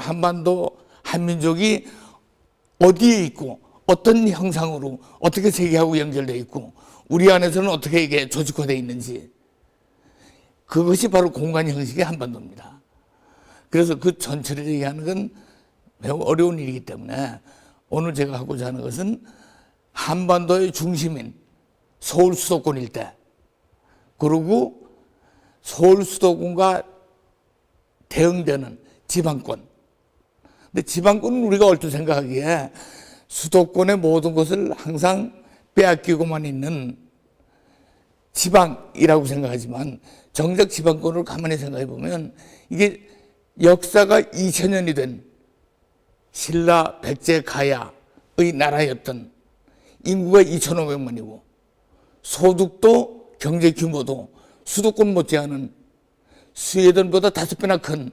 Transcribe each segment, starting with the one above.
한반도 한민족이 어디에 있고 어떤 형상으로 어떻게 세계하고 연결되어 있고 우리 안에서는 어떻게 이게 조직화되어 있는지, 그것이 바로 공간 형식의 한반도입니다. 그래서 그 전체를 얘기하는 건 매우 어려운 일이기 때문에 오늘 제가 하고자 하는 것은 한반도의 중심인 서울 수도권 일대, 그리고 서울 수도권과 대응되는 지방권. 근데 지방권은 우리가 얼핏 생각하기에 수도권의 모든 것을 항상 빼앗기고만 있는 지방이라고 생각하지만, 정작 지방권을 가만히 생각해 보면 이게 역사가 2000년이 된 신라, 백제, 가야의 나라였던, 인구가 2,500만이고 소득도 경제 규모도 수도권 못지않은 스웨덴보다 5배나 큰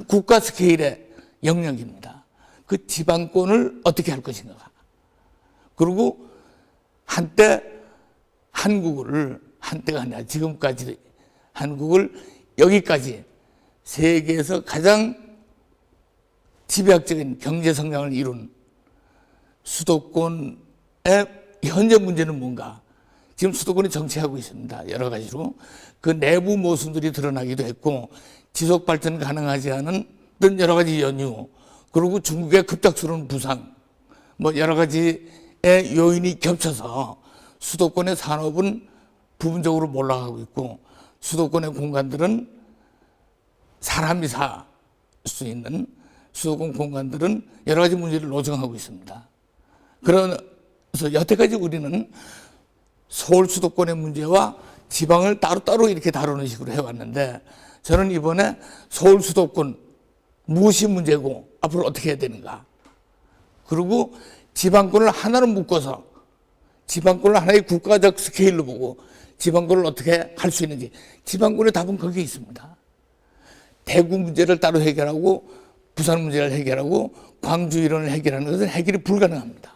국가 스케일의 영역입니다. 그 지방권을 어떻게 할 것인가. 그리고 한때 한국을, 한때가 아니라 지금까지 한국을 여기까지 세계에서 가장 지배학적인 경제 성장을 이룬 수도권의 현재 문제는 뭔가. 지금 수도권이 정체하고 있습니다. 여러 가지로. 그 내부 모순들이 드러나기도 했고, 지속 발전 가능하지 않은 여러 가지 연유, 그리고 중국의 급작스러운 부상, 뭐 여러 가지의 요인이 겹쳐서 수도권의 산업은 부분적으로 몰락하고 있고, 수도권의 공간들은 사람이 살 수 있는 수도권 공간들은 여러 가지 문제를 노정하고 있습니다. 그래서 여태까지 우리는 서울 수도권의 문제와 지방을 따로따로 이렇게 다루는 식으로 해왔는데, 저는 이번에 서울 수도권 무엇이 문제고 앞으로 어떻게 해야 되는가, 그리고 지방권을 하나로 묶어서 지방권을 하나의 국가적 스케일로 보고 지방권을 어떻게 할 수 있는지, 지방권의 답은 거기에 있습니다. 대구 문제를 따로 해결하고 부산 문제를 해결하고 광주 이론을 해결하는 것은 해결이 불가능합니다.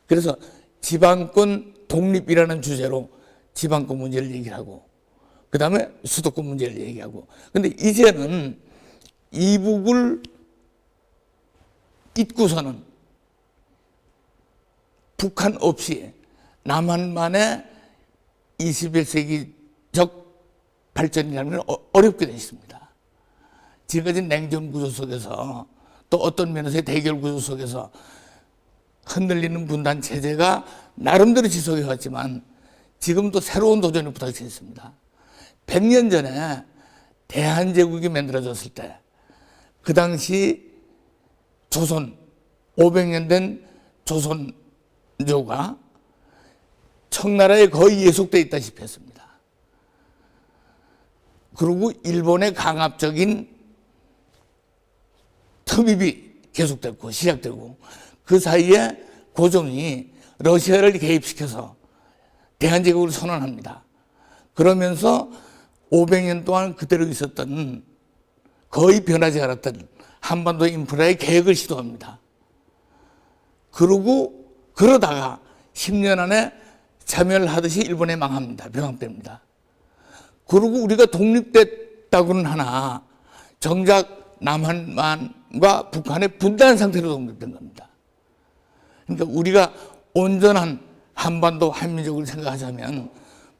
그래서 지방권 독립이라는 주제로 지방권 문제를 얘기하고, 그 다음에 수도권 문제를 얘기하고, 근데 이제는 이북을 잇고서는 북한 없이 남한만의 21세기적 발전이라는 건 어렵게 되어 있습니다. 지금까지 냉전 구조 속에서, 또 어떤 면에서의 대결 구조 속에서 흔들리는 분단 체제가 나름대로 지속해 왔지만 지금도 새로운 도전이 부닥쳐 있습니다. 100년 전에 대한제국이 만들어졌을 때, 그 당시 조선, 500년 된 조선조가 청나라에 거의 예속되어 있다시피 했습니다. 그리고 일본의 강압적인 흡입이 계속됐고 시작되고, 그 사이에 고종이 러시아를 개입시켜서 대한제국을 선언합니다. 그러면서 500년 동안 그대로 있었던, 거의 변하지 않았던 한반도 인프라의 개혁을 시도합니다. 그러다가 10년 안에 참여를 하듯이 일본에 망합니다. 병합됩니다. 그리고 우리가 독립됐다고는 하나 정작 남한만과 북한의 분단 상태로 독립된 겁니다. 그러니까 우리가 온전한 한반도 한민족을 생각하자면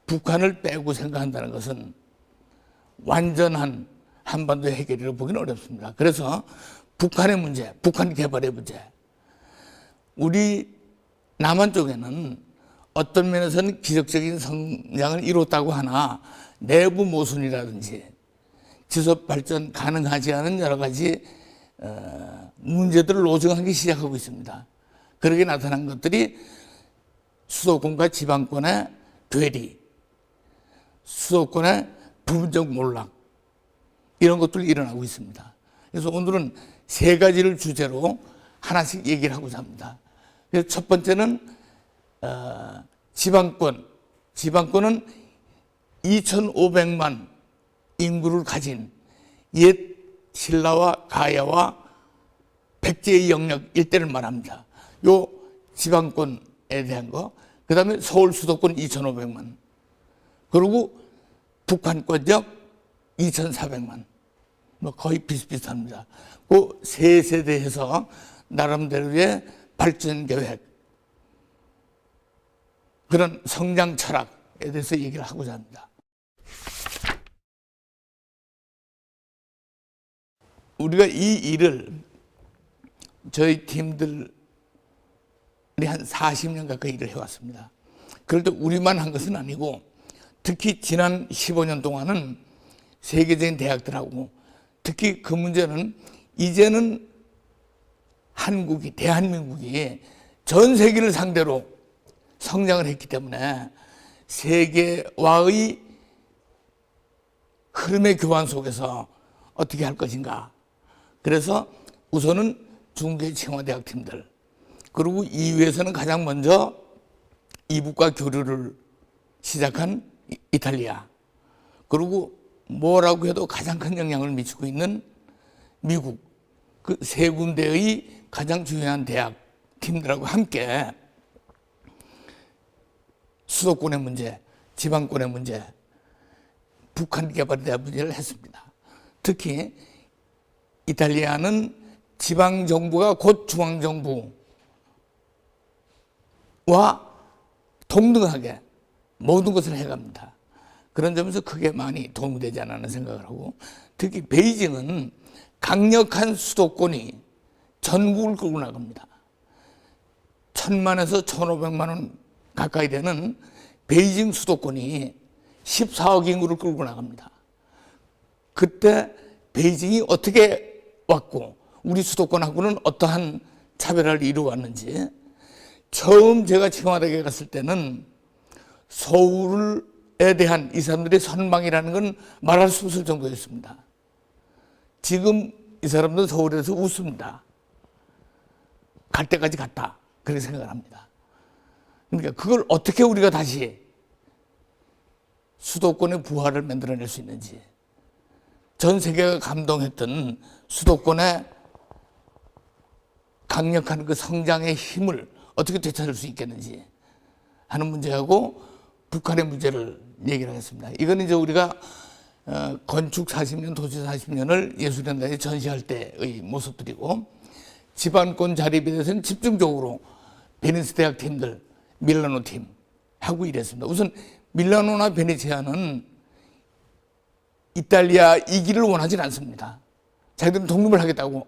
북한을 빼고 생각한다는 것은 완전한 한반도의 해결이라고 보기는 어렵습니다. 그래서 북한의 문제, 북한 개발의 문제, 우리 남한 쪽에는 어떤 면에서는 기적적인 성장을 이뤘다고 하나 내부 모순이라든지 지속 발전 가능하지 않은 여러 가지 문제들을 노정하기 시작하고 있습니다. 그렇게 나타난 것들이 수도권과 지방권의 괴리, 수도권의 부분적 몰락, 이런 것들이 일어나고 있습니다. 그래서 오늘은 세 가지를 주제로 하나씩 얘기를 하고자 합니다. 그래서 첫 번째는 지방권. 지방권은 2,500만 인구를 가진 옛 신라와 가야와 백제의 영역 일대를 말합니다. 요 지방권에 대한 거. 그 다음에 서울 수도권 2,500만. 그리고 북한권역 2,400만. 뭐 거의 비슷비슷합니다. 그 세 세대에서 나름대로의 발전 계획, 그런 성장 철학에 대해서 얘기를 하고자 합니다. 우리가 이 일을 저희 팀들이 한 40년 가까이 일을 해왔습니다. 그래도 우리만 한 것은 아니고 특히 지난 15년 동안은 세계적인 대학들하고 특히 그 문제는 이제는 한국이, 대한민국이 전 세계를 상대로 성장을 했기 때문에 세계와의 흐름의 교환 속에서 어떻게 할 것인가. 그래서 우선은 중국의清华대학 팀들, 그리고 이후에서는 가장 먼저 이북과 교류를 시작한 이탈리아, 그리고 뭐라고 해도 가장 큰 영향을 미치고 있는 미국, 그 세 군데의 가장 중요한 대학 팀들하고 함께 수도권의 문제, 지방권의 문제, 북한 개발에 대한 문제를 했습니다. 특히 이탈리아는 지방정부가 곧 중앙정부와 동등하게 모든 것을 해갑니다. 그런 점에서 크게 많이 도움이 되지 않았나 생각을 하고, 특히 베이징은 강력한 수도권이 전국을 끌고 나갑니다. 1,000만에서 1,500만 원 가까이 되는 베이징 수도권이 14억 인구를 끌고 나갑니다. 그때 베이징이 어떻게 왔고 우리 수도권하고는 어떠한 차별화를 이루어왔는지, 처음 제가清华대학에 갔을 때는 서울에 대한 이 사람들의 선망이라는 건 말할 수 없을 정도였습니다. 지금 이 사람들은 서울에서 웃습니다. 갈 때까지 갔다, 그렇게 생각을 합니다. 그러니까 그걸 어떻게 우리가 다시 수도권의 부활을 만들어낼 수 있는지, 전 세계가 감동했던 수도권의 강력한 그 성장의 힘을 어떻게 되찾을 수 있겠는지 하는 문제하고 북한의 문제를 얘기를 하겠습니다. 이건 이제 우리가 건축 40년, 도시 40년을 예술현장에 전시할 때의 모습들이고, 지방권 자립에 대해서는 집중적으로 베니스 대학 팀들, 밀라노 팀 하고 일했습니다. 우선 밀라노나 베네치아는 이탈리아 이기를 원하지는 않습니다. 자기들은 독립을 하겠다고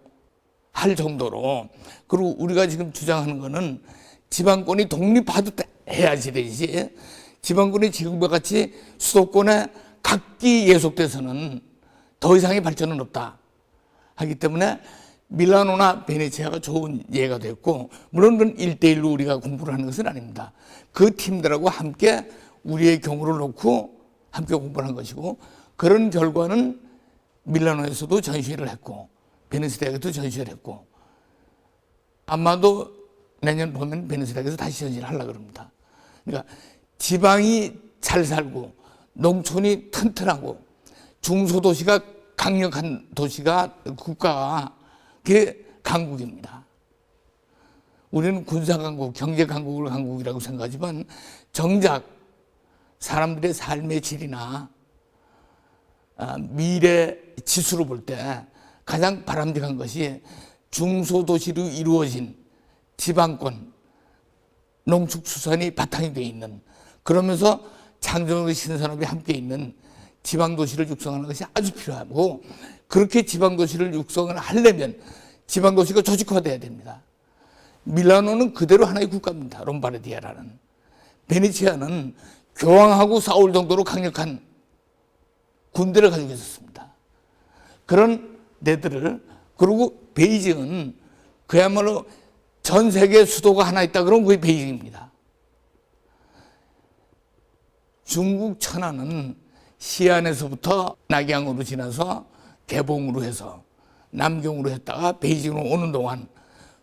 할 정도로. 그리고 우리가 지금 주장하는 거는 지방권이 독립해야지 되지, 지방권이 지금과 같이 수도권에 각기 예속돼서는 더 이상의 발전은 없다 하기 때문에 밀라노나 베네치아가 좋은 예가 됐고, 물론 그건 1대1로 우리가 공부를 하는 것은 아닙니다. 그 팀들하고 함께 우리의 경우를 놓고 함께 공부를 한 것이고, 그런 결과는 밀라노에서도 전시회를 했고 베니스 대학에도 전시회를 했고, 아마도 내년 보면 베니스 대학에서 다시 전시를 하려고 합니다. 그러니까 지방이 잘 살고 농촌이 튼튼하고 중소도시가 강력한 도시가, 국가가, 그게 강국입니다. 우리는 군사강국, 경제강국을 강국이라고 생각하지만 정작 사람들의 삶의 질이나 미래 지수로 볼 때 가장 바람직한 것이 중소도시로 이루어진 지방권, 농축수산이 바탕이 되어 있는, 그러면서 창조적인 신산업이 함께 있는 지방도시를 육성하는 것이 아주 필요하고, 그렇게 지방도시를 육성을 하려면 지방도시가 조직화돼야 됩니다. 밀라노는 그대로 하나의 국가입니다. 롬바르디아라는. 베네치아는 교황하고 싸울 정도로 강력한 군대를 가지고 있었습니다. 그런 데들을, 그리고 베이징은 그야말로 전 세계 수도가 하나 있다 그러면 그게 베이징입니다. 중국 천안은 시안에서부터 낙양으로 지나서 개봉으로 해서 남경으로 했다가 베이징으로 오는 동안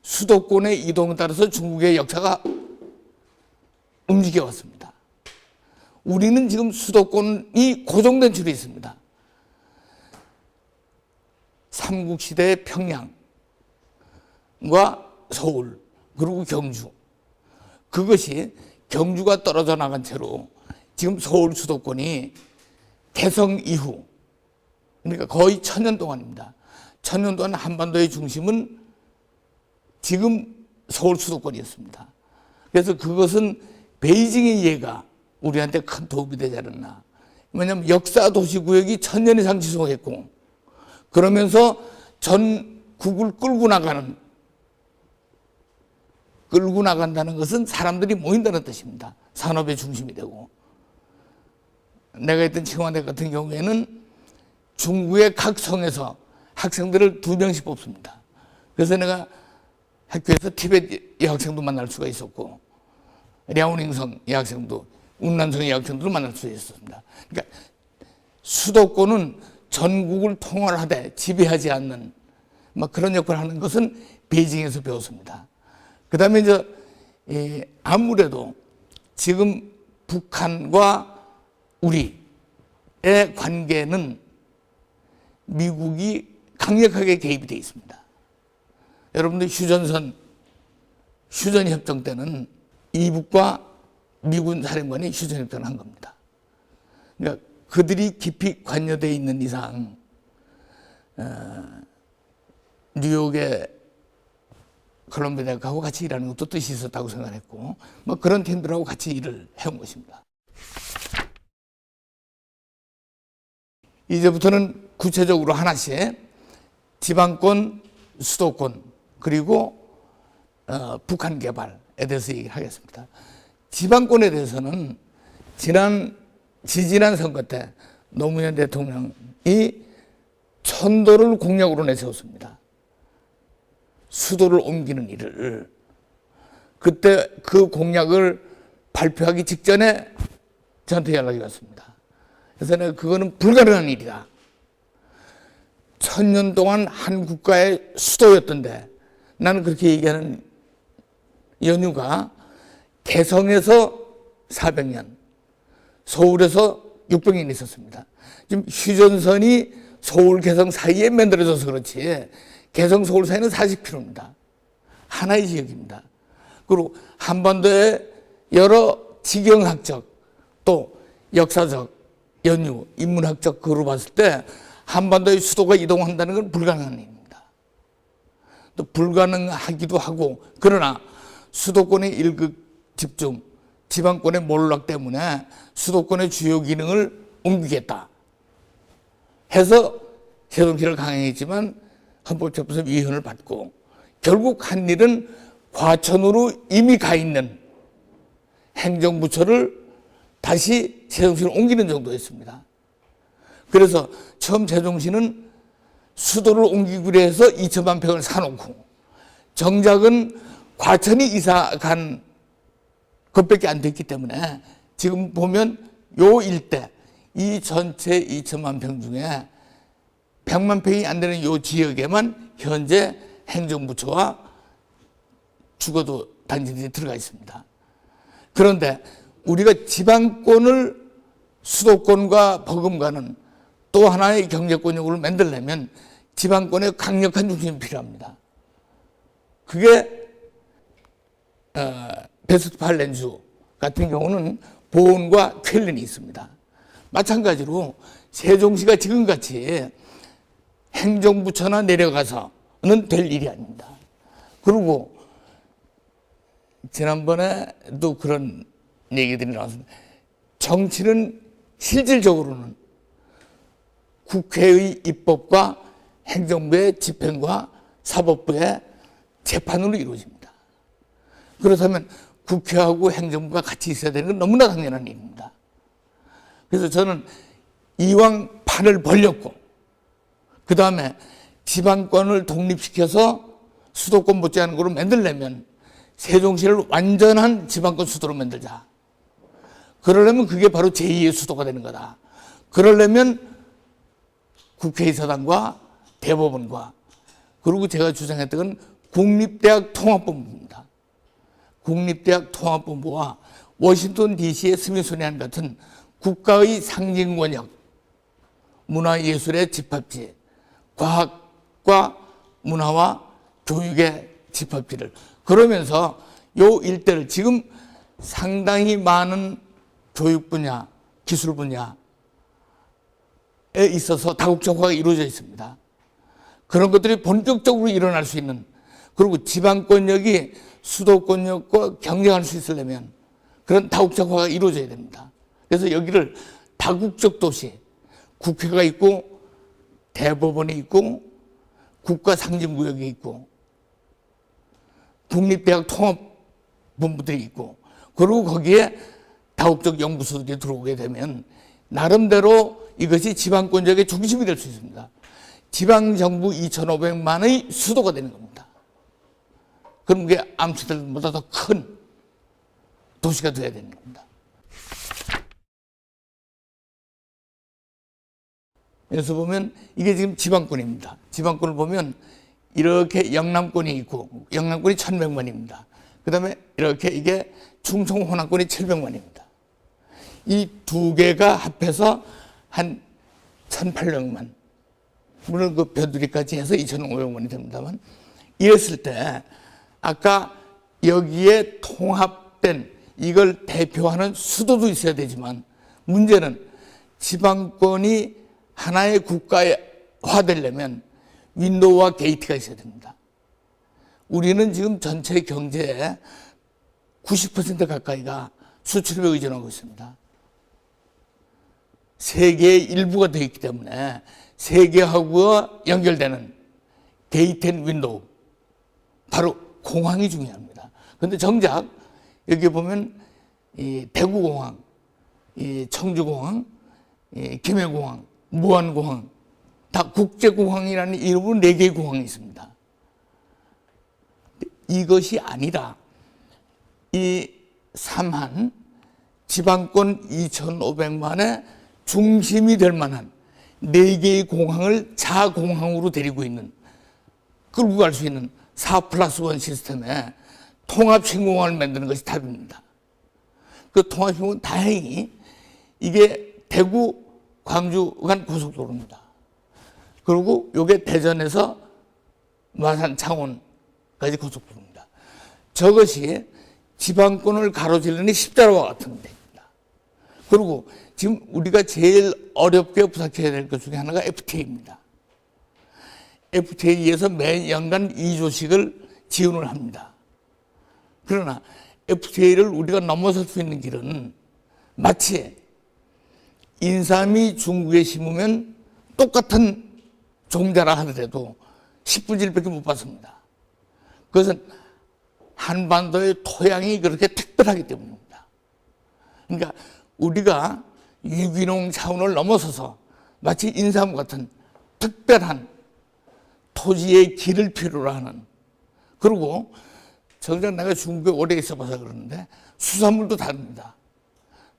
수도권의 이동에 따라서 중국의 역사가 움직여 왔습니다. 우리는 지금 수도권이 고정된 줄이 있습니다. 삼국시대의 평양과 서울, 그리고 경주, 그것이 경주가 떨어져 나간 채로 지금 서울 수도권이 개성 이후 그러니까 거의 1000년 동안입니다. 1000년 동안 한반도의 중심은 지금 서울 수도권이었습니다. 그래서 그것은 베이징의 이해가 우리한테 큰 도움이 되지 않았나. 왜냐하면 역사 도시구역이 1000년 이상 지속했고, 그러면서 전국을 끌고 나간다는 것은 사람들이 모인다는 뜻입니다. 산업의 중심이 되고. 내가 있던 칭화대 같은 경우에는 중국의 각 성에서 학생들을 2명씩 뽑습니다. 그래서 내가 학교에서 티베트 여학생도 만날 수가 있었고, 랴오닝성 여학생도, 운난성 여학생도 만날 수 있었습니다. 그러니까 수도권은 전국을 통할하되 지배하지 않는 그런 역할을 하는 것은 베이징에서 배웠습니다. 그 다음에 아무래도 지금 북한과 우리의 관계는 미국이 강력하게 개입이 되어 있습니다. 여러분들 휴전협정 때는 이북과 미군 사령관이 휴전협정을 한 겁니다. 그러니까 그들이 깊이 관여되어 있는 이상 뉴욕의 콜롬비아 대학하고 같이 일하는 것도 뜻이 있었다고 생각했고, 그런 팀들하고 같이 일을 해온 것입니다. 이제부터는 구체적으로 하나씩 지방권, 수도권, 그리고 북한 개발에 대해서 얘기를 하겠습니다. 지방권에 대해서는 지지난 선거 때 노무현 대통령이 천도를 공약으로 내세웠습니다. 수도를 옮기는 일을. 그때 그 공약을 발표하기 직전에 저한테 연락이 왔습니다. 그래서 내가 그거는 불가능한 일이다. 1000년 동안 한 국가의 수도였던데, 나는 그렇게 얘기하는 연유가 개성에서 400년, 서울에서 600년 있었습니다. 지금 휴전선이 서울 개성 사이에 만들어져서 그렇지, 개성 서울 사이는 40km입니다. 하나의 지역입니다. 그리고 한반도의 여러 지경학적 또 역사적 연유, 인문학적 그로 봤을 때 한반도의 수도가 이동한다는 건 불가능한 일입니다. 또 불가능하기도 하고, 그러나 수도권의 일극 집중, 지방권의 몰락 때문에 수도권의 주요 기능을 옮기겠다 해서 세종시를 강행했지만 헌법재판소 위헌을 받고, 결국 한 일은 과천으로 이미 가 있는 행정부처를 다시 세종시로 옮기는 정도였습니다. 그래서 처음 세종시는 수도를 옮기기로 해서 2천만 평을 사놓고, 정작은 과천이 이사 간 것밖에 안 됐기 때문에 지금 보면 요 일대, 이 전체 2천만 평 중에 100만 평이 안 되는 요 지역에만 현재 행정부처와 주거도 단지들이 들어가 있습니다. 그런데 우리가 지방권을 수도권과 버금가는 또 하나의 경제권력을 만들려면 지방권의 강력한 중심이 필요합니다. 그게 베스트팔렌주 같은 경우는 보온과 쾰른이 있습니다. 마찬가지로 세종시가 지금같이 행정부처나 내려가서는 될 일이 아닙니다. 그리고 지난번에도 그런 얘기들이 나왔습니다. 정치는 실질적으로는 국회의 입법과 행정부의 집행과 사법부의 재판으로 이루어집니다. 그렇다면 국회하고 행정부가 같이 있어야 되는 건 너무나 당연한 일입니다. 그래서 저는 이왕 판을 벌렸고, 그 다음에 지방권을 독립시켜서 수도권 못지않은 거로 만들려면 세종시를 완전한 지방권 수도로 만들자. 그러려면 그게 바로 제2의 수도가 되는 거다. 그러려면 국회의사당과 대법원과, 그리고 제가 주장했던 건 국립대학 통합본부입니다. 국립대학 통합본부와 워싱턴 DC의 스미소니안 같은 국가의 상징 권역, 문화예술의 집합지, 과학과 문화와 교육의 집합지를, 그러면서 요 일대를 지금 상당히 많은 교육 분야, 기술 분야에 있어서 다국적화가 이루어져 있습니다. 그런 것들이 본격적으로 일어날 수 있는, 그리고 지방권력이 수도권력과 경쟁할 수 있으려면 그런 다국적화가 이루어져야 됩니다. 그래서 여기를 다국적 도시, 국회가 있고 대법원이 있고 국가상징구역이 있고 국립대학 통합본부들이 있고, 그리고 거기에 다국적 연구소들이 들어오게 되면 나름대로 이것이 지방권력의 중심이 될 수 있습니다. 지방정부 2,500만의 수도가 되는 겁니다. 그럼 그게 암스테르담보다 더 큰 도시가 되어야 되는 겁니다. 여기서 보면 이게 지금 지방권입니다. 지방권을 보면 이렇게 영남권이 있고, 영남권이 1,100만입니다. 그 다음에 이렇게 이게 충청 호남권이 700만입니다. 이 두 개가 합해서 한 1,800만. 물론 그 변두리까지 해서 2,500만이 됩니다만, 이랬을 때 아까 여기에 통합된 이걸 대표하는 수도도 있어야 되지만, 문제는 지방권이 하나의 국가화 되려면 윈도우와 게이트가 있어야 됩니다. 우리는 지금 전체 경제의 90% 가까이가 수출에 의존하고 있습니다. 세계의 일부가 되어 있기 때문에 세계하고 연결되는 게이트 앤 윈도우, 바로 공항이 중요합니다. 그런데 정작 여기 보면 이 대구공항, 이 청주공항, 이 김해공항, 무안공항, 다 국제공항이라는 이름으로 4개의 공항이 있습니다. 이것이 아니라 이 삼한 지방권 2,500만의 중심이 될 만한 4개의 공항을 자공항으로 데리고 있는, 끌고 갈 수 있는 4+1 시스템에 통합신공항을 만드는 것이 답입니다. 그 통합신공항은 다행히 이게 대구, 광주 간 고속도로입니다. 그리고 이게 대전에서 마산, 창원까지 고속도로입니다. 저것이 지방권을 가로지르는 십자로와 같은 데입니다. 그리고 지금 우리가 제일 어렵게 부탁해야 될 것 중에 하나가 FTA입니다. FTA에서 매연간 2조씩을 지원을 합니다. 그러나 FTA를 우리가 넘어설 수 있는 길은 마치 인삼이 중국에 심으면 똑같은 종자라 하더라도 10분의 1밖에 못 받습니다. 그것은 한반도의 토양이 그렇게 특별하기 때문입니다. 그러니까 우리가 유기농 차원을 넘어서서 마치 인삼 같은 특별한 토지의 길을 필요로 하는, 그리고 정작 내가 중국에 오래 있어봐서 그러는데 수산물도 다릅니다.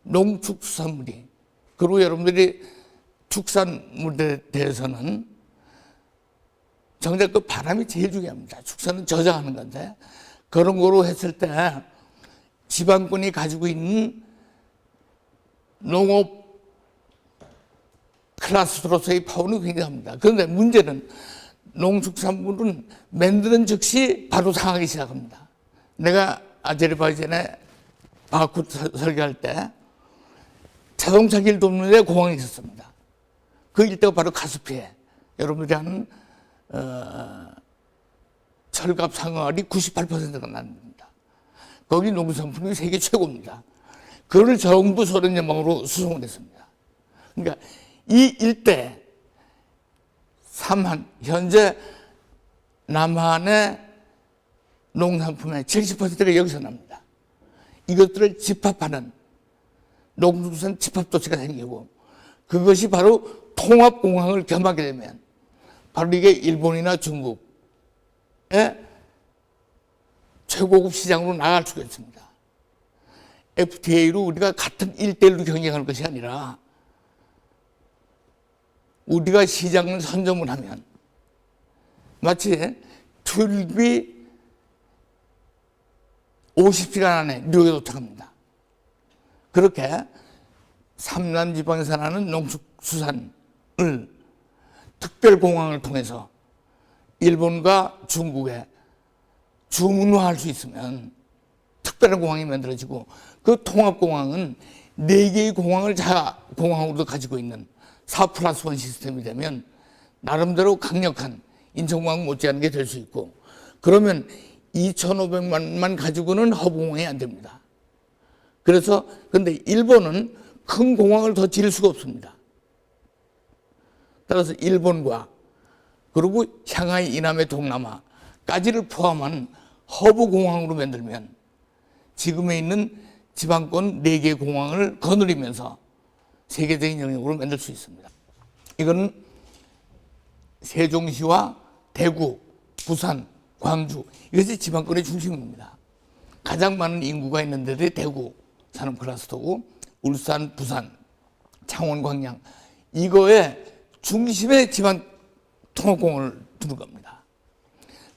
농축수산물이, 그리고 여러분들이 축산물에 대해서는 정작 그 바람이 제일 중요합니다. 축산은 저장하는 건데, 그런 거로 했을 때 지방권이 가지고 있는 농업 클래스로서의 파워는 굉장합니다. 그런데 문제는 농축산물은 만드는 즉시 바로 상하기 시작합니다. 내가 아제르바이잔에 바쿠 설계할 때 자동차 길 돕는 데 공항이 있었습니다. 그 일대가 바로 카스피에, 여러분들이 아는 철갑 상어알이 98%가 납니다. 거기 농산품이 세계 최고입니다. 그걸 정부 소련 연방으로 수송을 했습니다. 그러니까 이 일대, 삼한, 현재 남한의 농산품의 70%가 여기서 납니다. 이것들을 집합하는 농수산 집합도시가 생기고, 그것이 바로 통합공항을 겸하게 되면 바로 이게 일본이나 중국의 최고급 시장으로 나갈 수가 있습니다. FTA로 우리가 같은 1대1로 경쟁하는 것이 아니라 우리가 시장을 선점을 하면 마치 튤립이 50시간 안에 뉴욕에 도착합니다. 그렇게 삼남지방에서 나는 농축수산을 특별공항을 통해서 일본과 중국에 주문화할 수 있으면 특별한 공항이 만들어지고, 그 통합공항은 4개의 공항을 자공항으로도 가지고 있는 4+1 시스템이 되면 나름대로 강력한 인천공항 못지않은 게 될 수 있고, 그러면 2,500만만 가지고는 허브공항이 안 됩니다. 그래서 근데 일본은 큰 공항을 더 지을 수가 없습니다. 따라서 일본과 그리고 상하이 이남의 동남아까지를 포함한 허브공항으로 만들면 지금에 있는 지방권 4개 공항을 거느리면서 세계적인 영역으로 만들 수 있습니다. 이거는 세종시와 대구, 부산, 광주, 이것이 지방권의 중심입니다. 가장 많은 인구가 있는 데들이 대구 산업 클러스터고, 울산, 부산, 창원, 광양, 이거의 중심에 지방 통합공을 두는 겁니다.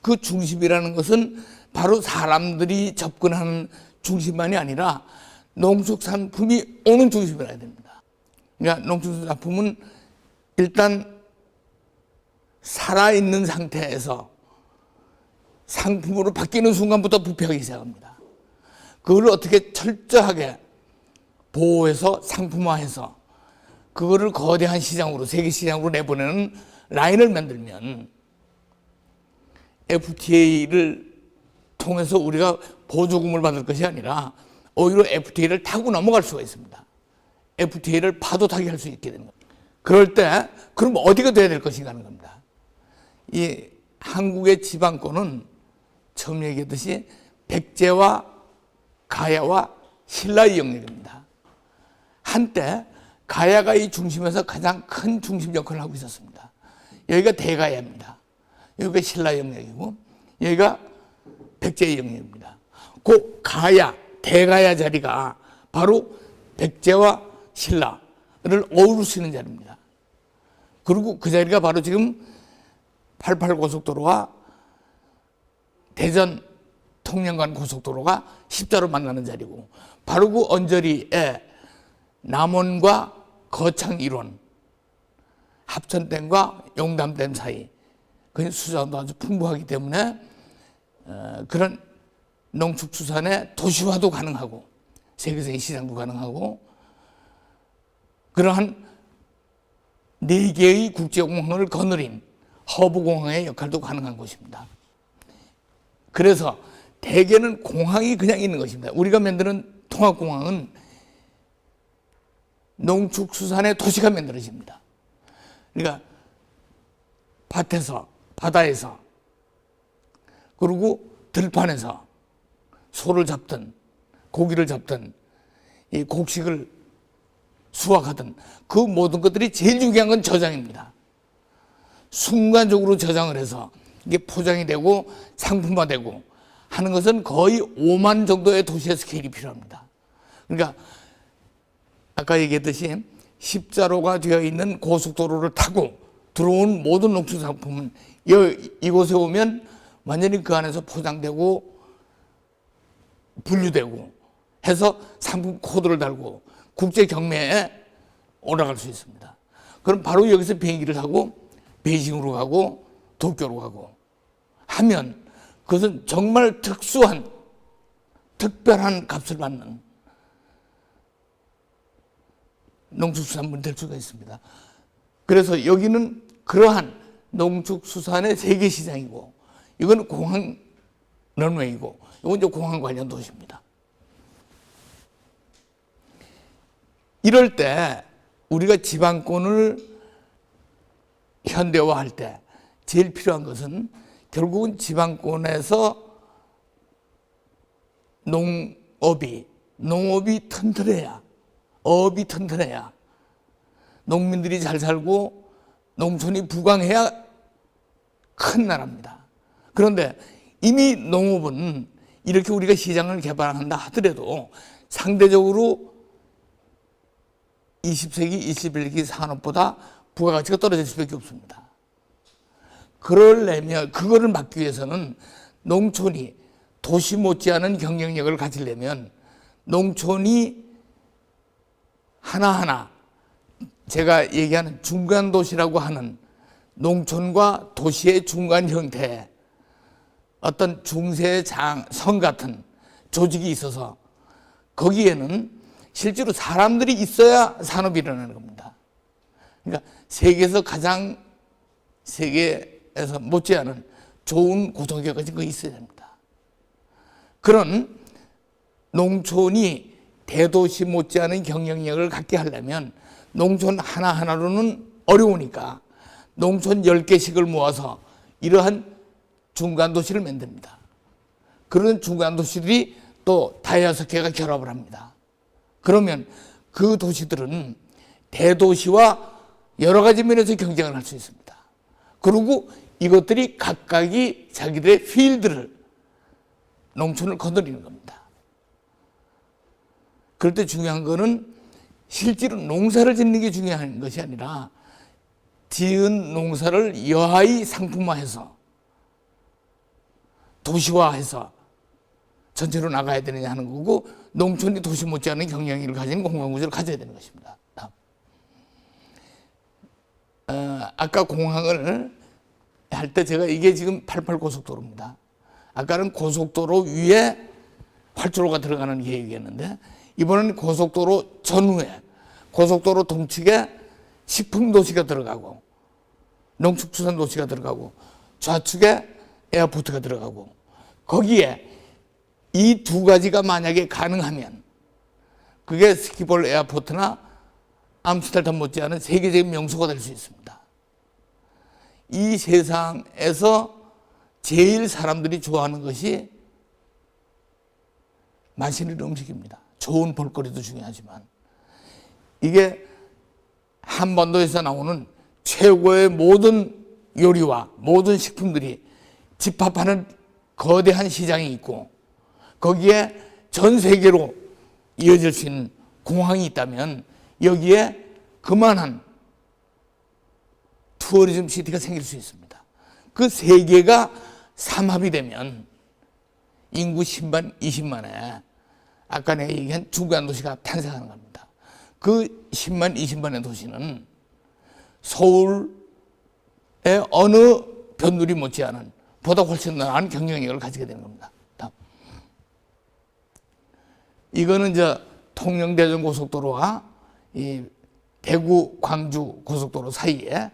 그 중심이라는 것은 바로 사람들이 접근하는 중심만이 아니라 농축산품이 오는 중심이라 해야 됩니다. 그러니까 농축산품은 일단 살아있는 상태에서 상품으로 바뀌는 순간부터 부패하기 시작합니다. 그걸 어떻게 철저하게 보호해서 상품화해서 그거를 거대한 시장으로, 세계 시장으로 내보내는 라인을 만들면 FTA를 통해서 우리가 보조금을 받을 것이 아니라 오히려 FTA를 타고 넘어갈 수가 있습니다. FTA를 파도 타기 할 수 있게 되는 겁니다. 그럴 때 그럼 어디가 돼야 될 것인가 하는 겁니다. 이 한국의 지방권은 처음 얘기했듯이 백제와 가야와 신라의 영역입니다. 한때 가야가 이 중심에서 가장 큰 중심 역할을 하고 있었습니다. 여기가 대가야입니다. 여기가 신라 영역이고 여기가 백제의 영역입니다. 그 가야, 대가야 자리가 바로 백제와 신라를 어우를 수 있는 자리입니다. 그리고 그 자리가 바로 지금 88고속도로와 대전 통영간 고속도로가 십자로 만나는 자리고, 바로 그 언저리에 남원과 거창 일원, 합천댐과 용담댐 사이, 그 수자원도 아주 풍부하기 때문에 그런 농축수산의 도시화도 가능하고 세계적인 시장도 가능하고, 그러한 4개의 국제공항을 거느린 허브공항의 역할도 가능한 곳입니다. 그래서 대개는 공항이 그냥 있는 것입니다. 우리가 만드는 통합공항은 농축수산의 도시가 만들어집니다. 그러니까 밭에서, 바다에서, 그리고 들판에서 소를 잡든 고기를 잡든 이 곡식을 수확하든 그 모든 것들이 제일 중요한 건 저장입니다. 순간적으로 저장을 해서 이게 포장이 되고 상품화되고 하는 것은 거의 5만 정도의 도시의 스케일이 필요합니다. 그러니까 아까 얘기했듯이 십자로가 되어 있는 고속도로를 타고 들어온 모든 농축상품은 이곳에 오면 완전히 그 안에서 포장되고 분류되고 해서 상품 코드를 달고 국제 경매에 올라갈 수 있습니다. 그럼 바로 여기서 비행기를 타고 베이징으로 가고 도쿄로 가고 하면 그것은 정말 특수한, 특별한 값을 받는 농축수산물이 될 수가 있습니다. 그래서 여기는 그러한 농축수산의 세계 시장이고, 이건 공항 런웨이고, 이건 이제 공항 관련 도시입니다. 이럴 때 우리가 지방권을 현대화할 때 제일 필요한 것은 결국은 지방권에서 농업이 튼튼해야, 어업이 튼튼해야, 농민들이 잘 살고 농촌이 부강해야 큰 나라입니다. 그런데 이미 농업은 이렇게 우리가 시장을 개발한다 하더라도 상대적으로 20세기, 21세기 산업보다 부가가치가 떨어질 수밖에 없습니다. 그러려면, 그거를 막기 위해서는 농촌이 도시 못지않은 경쟁력을 가지려면 농촌이 하나하나 제가 얘기하는 중간 도시라고 하는 농촌과 도시의 중간 형태의 어떤 중세성 같은 조직이 있어서 거기에는 실제로 사람들이 있어야 산업이 일어나는 겁니다. 그러니까 세계에서 못지않은 좋은 고속교가 지금 있어야 됩니다. 그런 농촌이 대도시 못지않은 경쟁력을 갖게 하려면 농촌 하나하나로는 어려우니까 농촌 10개씩을 모아서 이러한 중간도시를 만듭니다. 그런 중간도시들이 또 5-6개가 결합을 합니다. 그러면 그 도시들은 대도시와 여러 가지 면에서 경쟁을 할 수 있습니다. 그리고 이것들이 각각이 자기들의 필드를, 농촌을 거느리는 겁니다. 그럴 때 중요한 거는 실제로 농사를 짓는 게 중요한 것이 아니라 지은 농사를 여하이 상품화해서 도시화해서 전체로 나가야 되느냐 하는 거고, 농촌이 도시 못지않은 경쟁력을 가진 공항구조를 가져야 되는 것입니다. 아까 공항을 할 때 제가 이게 지금 88고속도로입니다. 아까는 고속도로 위에 활주로가 들어가는 계획이었는데, 이번엔 고속도로 전후에, 고속도로 동측에 식품도시가 들어가고 농축수산도시가 들어가고 좌측에 에어포트가 들어가고, 거기에 이 두 가지가 만약에 가능하면 그게 스키볼 에어포트나 암스테르담 못지않은 세계적인 명소가 될 수 있습니다. 이 세상에서 제일 사람들이 좋아하는 것이 맛있는 음식입니다. 좋은 볼거리도 중요하지만 이게 한반도에서 나오는 최고의 모든 요리와 모든 식품들이 집합하는 거대한 시장이 있고, 거기에 전 세계로 이어질 수 있는 공항이 있다면 여기에 그만한 투어리즘 시티가 생길 수 있습니다. 그 세 개가 삼합이 되면 인구 10만, 20만에 아까 내가 얘기한 중간도시가 탄생하는 겁니다. 그 10만, 20만의 도시는 서울의 어느 변두리 못지않은 보다 훨씬 나은 경쟁력을 가지게 되는 겁니다. 이거는 통영대전고속도로와 이 대구 광주 고속도로 사이에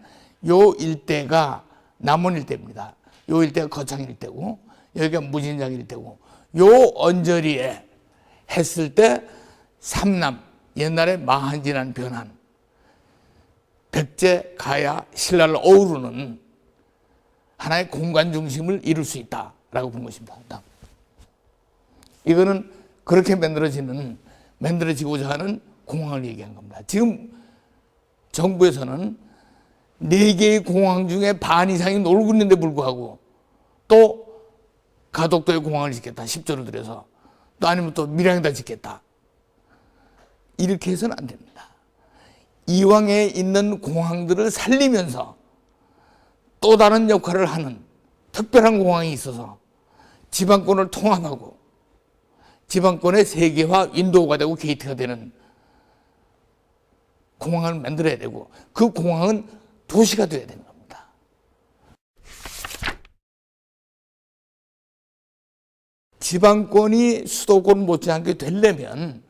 요 일대가 남원 일대입니다. 요 일대가 거창 일대고 여기가 무진장 일대고, 요 언저리에 했을 때 삼남, 옛날에 마한진한 변한 백제, 가야, 신라를 어우르는 하나의 공간 중심을 이룰 수 있다라고 본 것입니다. 이거는 그렇게 만들어지고자 하는 공항을 얘기한 겁니다. 지금 정부에서는 4개의 공항 중에 반 이상이 놀고 있는데 불구하고 또 가덕도에 공항을 짓겠다, 10조를 들여서, 또 아니면 또 밀양에다 짓겠다, 이렇게 해서는 안 됩니다. 이왕에 있는 공항들을 살리면서 또 다른 역할을 하는 특별한 공항이 있어서 지방권을 통합하고 지방권의 세계화 윈도우가 되고 게이트가 되는 공항을 만들어야 되고, 그 공항은 도시가 되어야 되는 겁니다. 지방권이 수도권 못지않게 되려면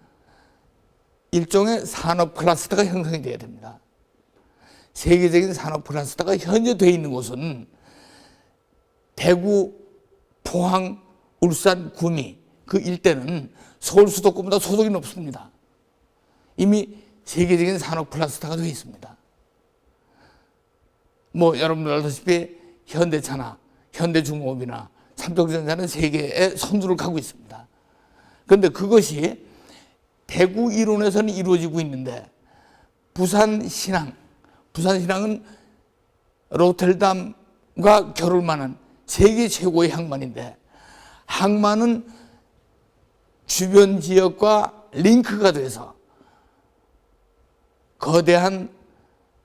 일종의 산업 클러스터가 형성이 돼야 됩니다. 세계적인 산업 클러스터가 현재 되어 있는 곳은 대구, 포항, 울산, 구미 그 일대는 서울 수도권보다 소득이 높습니다. 이미 세계적인 산업 클러스터가 되어 있습니다. 여러분들 알다시피 현대차나 현대중공업이나 삼성전자는 세계의 선두를 가고 있습니다. 그런데 그것이 대구 이론에서는 이루어지고 있는데, 부산신항은 로텔담과 겨룰 만한 세계 최고의 항만인데, 항만은 주변 지역과 링크가 돼서 거대한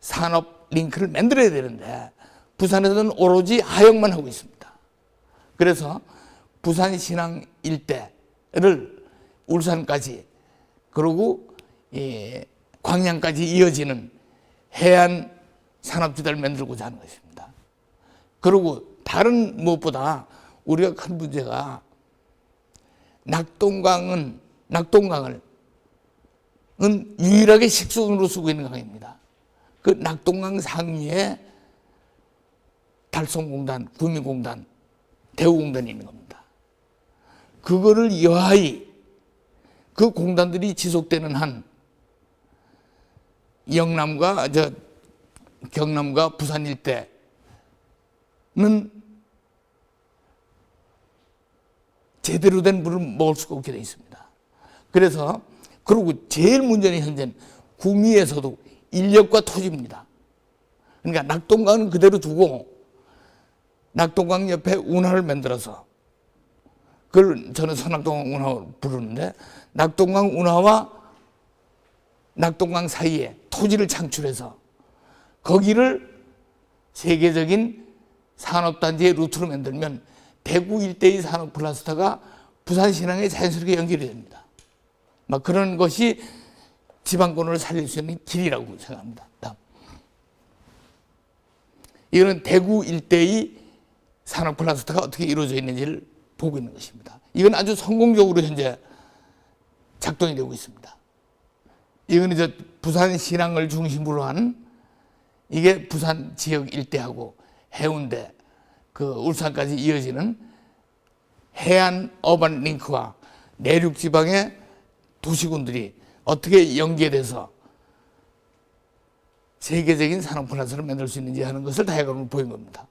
산업 링크를 만들어야 되는데 부산에서는 오로지 하역만 하고 있습니다. 그래서 부산신항 일대를 울산까지 그리고 광양까지 이어지는 해안 산업지대를 만들고자 하는 것입니다. 그리고 다른 무엇보다 우리가 큰 문제가 낙동강을 유일하게 식수원으로 쓰고 있는 강입니다. 그 낙동강 상류에 달성공단, 구미공단, 대우공단이 있는 겁니다. 그거를 여하이 그 공단들이 지속되는 한 영남과 경남과 부산 일대는 제대로 된 물을 먹을 수가 없게 되어 있습니다. 그래서 그리고 제일 문제는 현재는 구미에서도 인력과 토지입니다. 그러니까 낙동강은 그대로 두고 낙동강 옆에 운하를 만들어서 그걸 저는 선낙동강 운하로 부르는데 낙동강 운하와 낙동강 사이에 토지를 창출해서 거기를 세계적인 산업단지의 루트로 만들면 대구 일대의 산업 클러스터가 부산 신항에 자연스럽게 연결이 됩니다. 막 그런 것이 지방권을 살릴 수 있는 길이라고 생각합니다. 다음. 이거는 대구 일대의 산업 클러스터가 어떻게 이루어져 있는지를 보고 있는 것입니다. 이건 아주 성공적으로 현재 작동이 되고 있습니다. 이건 이제 부산 신항을 중심으로 한 이게 부산 지역 일대하고 해운대, 그 울산까지 이어지는 해안 어반 링크와 내륙 지방의 도시군들이 어떻게 연계돼서 세계적인 산업 플러스를 만들 수 있는지 하는 것을 다이어그램으로 보인 겁니다.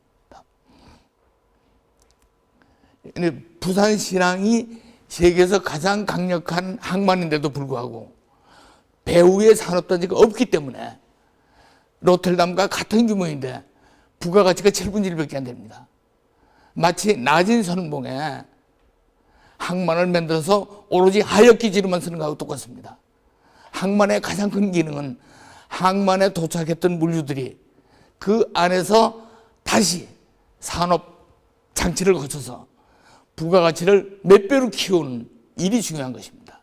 부산 신항이 세계에서 가장 강력한 항만인데도 불구하고 배후의 산업단지가 없기 때문에 로텔담과 같은 규모인데 부가가치가 7분의 1밖에 안 됩니다. 마치 낮은 선봉에 항만을 만들어서 오로지 하역기지로만 쓰는 것하고 똑같습니다. 항만의 가장 큰 기능은 항만에 도착했던 물류들이 그 안에서 다시 산업 장치를 거쳐서 부가가치를 몇 배로 키우는 일이 중요한 것입니다.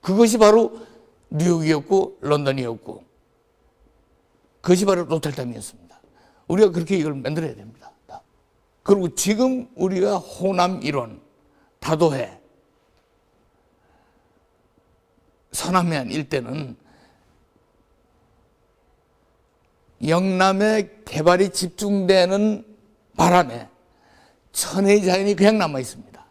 그것이 바로 뉴욕이었고 런던이었고 그것이 바로 로텔담이었습니다. 우리가 그렇게 이걸 만들어야 됩니다. 그리고 지금 우리가 호남 일원, 다도해, 서남해안 일대는 영남의 개발이 집중되는 바람에 천혜의 자연이 그냥 남아 있습니다.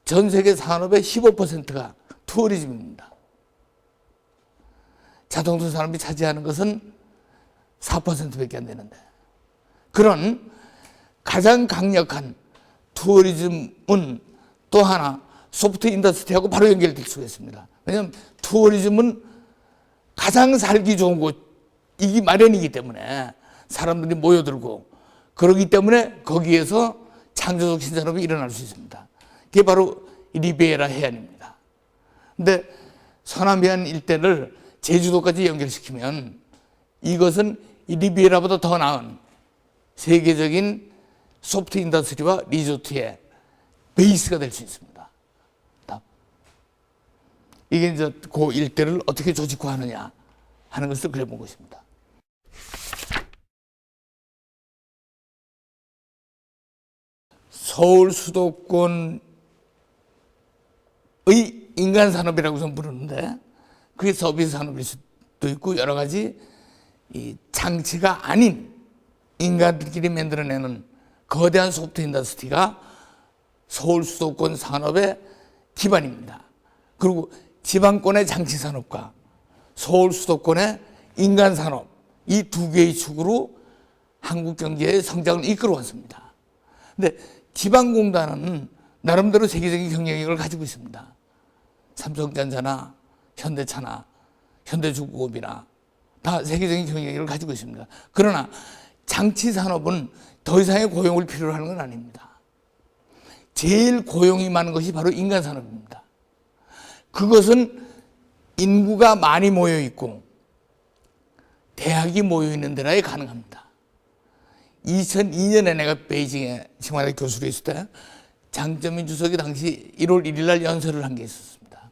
전 세계 산업의 15%가 투어리즘입니다. 자동차 산업이 차지하는 것은 4%밖에 안 되는데 그런 가장 강력한 투어리즘은 또 하나 소프트 인더스트리하고 바로 연결될 수가 있습니다. 왜냐하면 투어리즘은 가장 살기 좋은 곳이기 마련이기 때문에 사람들이 모여들고 그러기 때문에 거기에서 창조적 신산업이 일어날 수 있습니다. 그게 바로 리베라 해안입니다. 그런데 서남해안 일대를 제주도까지 연결시키면 이것은 이 리베라보다 더 나은 세계적인 소프트 인더스트리와 리조트의 베이스가 될 수 있습니다. 이게 이제 그 일대를 어떻게 조직화하느냐 하는 것을 그려본 것입니다. 서울 수도권의 인간 산업이라고 좀 부르는데 그게 서비스 산업일 수도 있고 여러 가지 이 장치가 아닌 인간들끼리 만들어내는 거대한 소프트 인더스트리가 서울 수도권 산업의 기반입니다. 그리고 지방권의 장치 산업과 서울 수도권의 인간 산업 이 두 개의 축으로 한국 경제의 성장을 이끌어 왔습니다. 근데 지방공단은 나름대로 세계적인 경쟁력을 가지고 있습니다. 삼성전자나 현대차나 현대중공업이나 다 세계적인 경쟁력을 가지고 있습니다. 그러나 장치 산업은 더 이상의 고용을 필요로 하는 건 아닙니다. 제일 고용이 많은 것이 바로 인간 산업입니다. 그것은 인구가 많이 모여 있고 대학이 모여 있는 데라야 가능합니다. 2002년에 내가 베이징에清華大 교수로 있을 때 장쩌민 주석이 당시 1월 1일 날 연설을 한 게 있었습니다.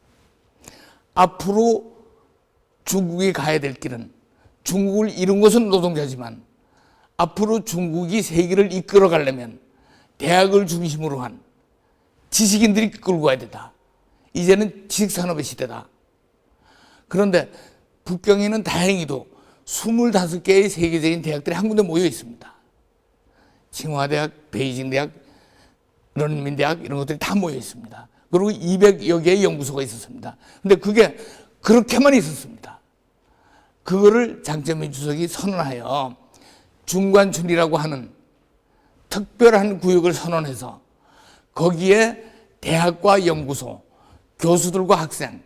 앞으로 중국이 가야 될 길은 중국을 이룬 것은 노동자지만 앞으로 중국이 세계를 이끌어 가려면 대학을 중심으로 한 지식인들이 끌고 가야 된다. 이제는 지식산업의 시대다. 그런데 북경에는 다행히도 25개의 세계적인 대학들이 한 군데 모여 있습니다. 칭화대학, 베이징대학, 런민대학 이런 것들이 다 모여 있습니다. 그리고 200여 개의 연구소가 있었습니다. 근데 그게 그렇게만 있었습니다. 그거를 장점인 주석이 선언하여 중관촌이라고 하는 특별한 구역을 선언해서 거기에 대학과 연구소, 교수들과 학생,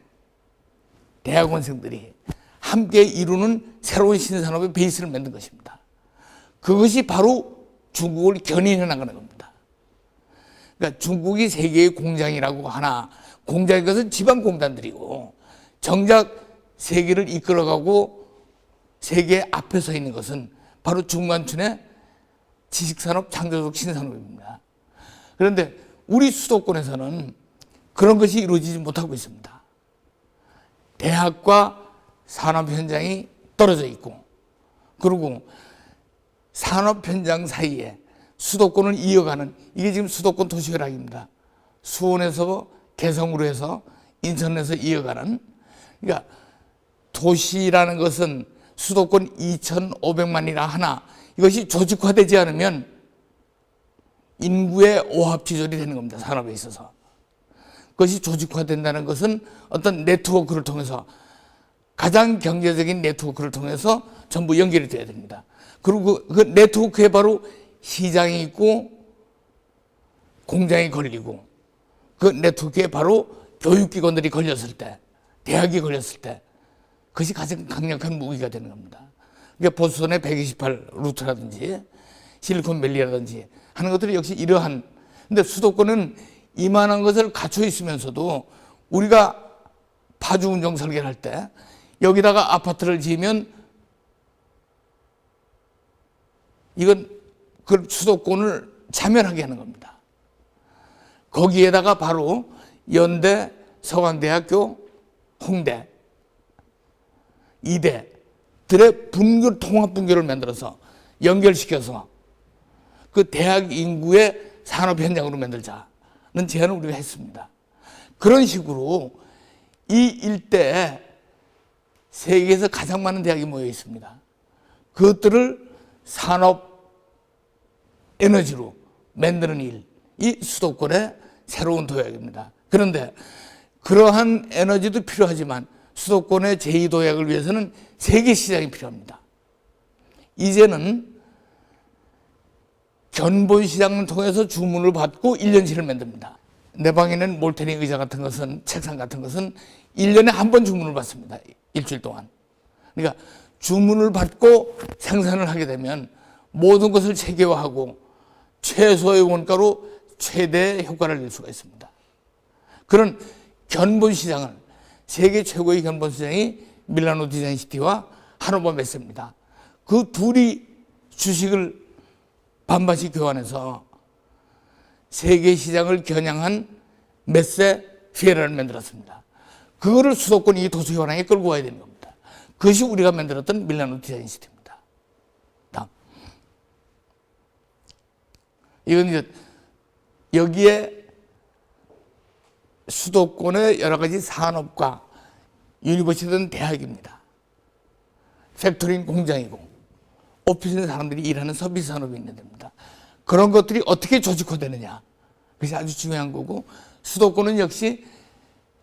대학원생들이 함께 이루는 새로운 신산업의 베이스를 만든 것입니다. 그것이 바로 중국을 견인해 나가는 겁니다. 그러니까 중국이 세계의 공장이라고 하나, 공장인 것은 지방 공단들이고 정작 세계를 이끌어가고 세계 앞에 서 있는 것은 바로 중관촌의 지식산업, 창조적 신산업입니다. 그런데 우리 수도권에서는 그런 것이 이루어지지 못하고 있습니다. 대학과 산업 현장이 떨어져 있고, 그리고 산업 현장 사이에 수도권을 이어가는, 이게 지금 수도권 도시혈락입니다. 수원에서 개성으로 해서 인천에서 이어가는, 그러니까 도시라는 것은 수도권 2,500만이라 하나 이것이 조직화되지 않으면 인구의 오합지졸이 되는 겁니다. 산업에 있어서. 그것이 조직화된다는 것은 어떤 네트워크를 통해서, 가장 경제적인 네트워크를 통해서 전부 연결이 돼야 됩니다. 그리고 그 네트워크에 바로 시장이 있고 공장이 걸리고, 그 네트워크에 바로 교육기관들이 걸렸을 때, 대학이 걸렸을 때 그것이 가장 강력한 무기가 되는 겁니다. 그러니까 보스턴의 128 루트라든지 실리콘밸리라든지 하는 것들이 역시 이러한, 근데 수도권은 이만한 것을 갖춰 있으면서도 우리가 파주 운정 설계를 할 때 여기다가 아파트를 지으면 이건 그 수도권을 자멸하게 하는 겁니다. 거기에다가 바로 연대, 서강대학교, 홍대, 이대들의 분교, 통합 분교를 만들어서 연결시켜서 그 대학 인구의 산업 현장으로 만들자는 제안을 우리가 했습니다. 그런 식으로 이 일대에 세계에서 가장 많은 대학이 모여 있습니다. 그것들을 산업 에너지로 만드는 일, 이 수도권의 새로운 도약입니다. 그런데 그러한 에너지도 필요하지만 수도권의 제2도약을 위해서는 세계 시장이 필요합니다. 이제는 견본 시장을 통해서 주문을 받고 1년치를 만듭니다. 내 방에 있는 몰테니 의자 같은 것은, 책상 같은 것은 1년에 한 번 주문을 받습니다. 일주일 동안. 그러니까 주문을 받고 생산을 하게 되면 모든 것을 체계화하고 최소의 원가로 최대의 효과를 낼 수가 있습니다. 그런 견본 시장을, 세계 최고의 견본 시장이 밀라노 디자인시티와 하노버 메세입니다. 그 둘이 주식을 반반씩 교환해서 세계 시장을 겨냥한 메세 피에라를 만들었습니다. 그거를 수도권 이 도시 현황에 끌고 와야 되는 겁니다. 그것이 우리가 만들었던 밀라노 디자인시티입니다. 다음. 이건 이제 여기에 수도권의 여러 가지 산업과 유니버시티는 대학입니다. 팩토리는 공장이고 오피스는 사람들이 일하는 서비스 산업이 있는 데입니다. 그런 것들이 어떻게 조직화되느냐, 그것이 아주 중요한 거고, 수도권은 역시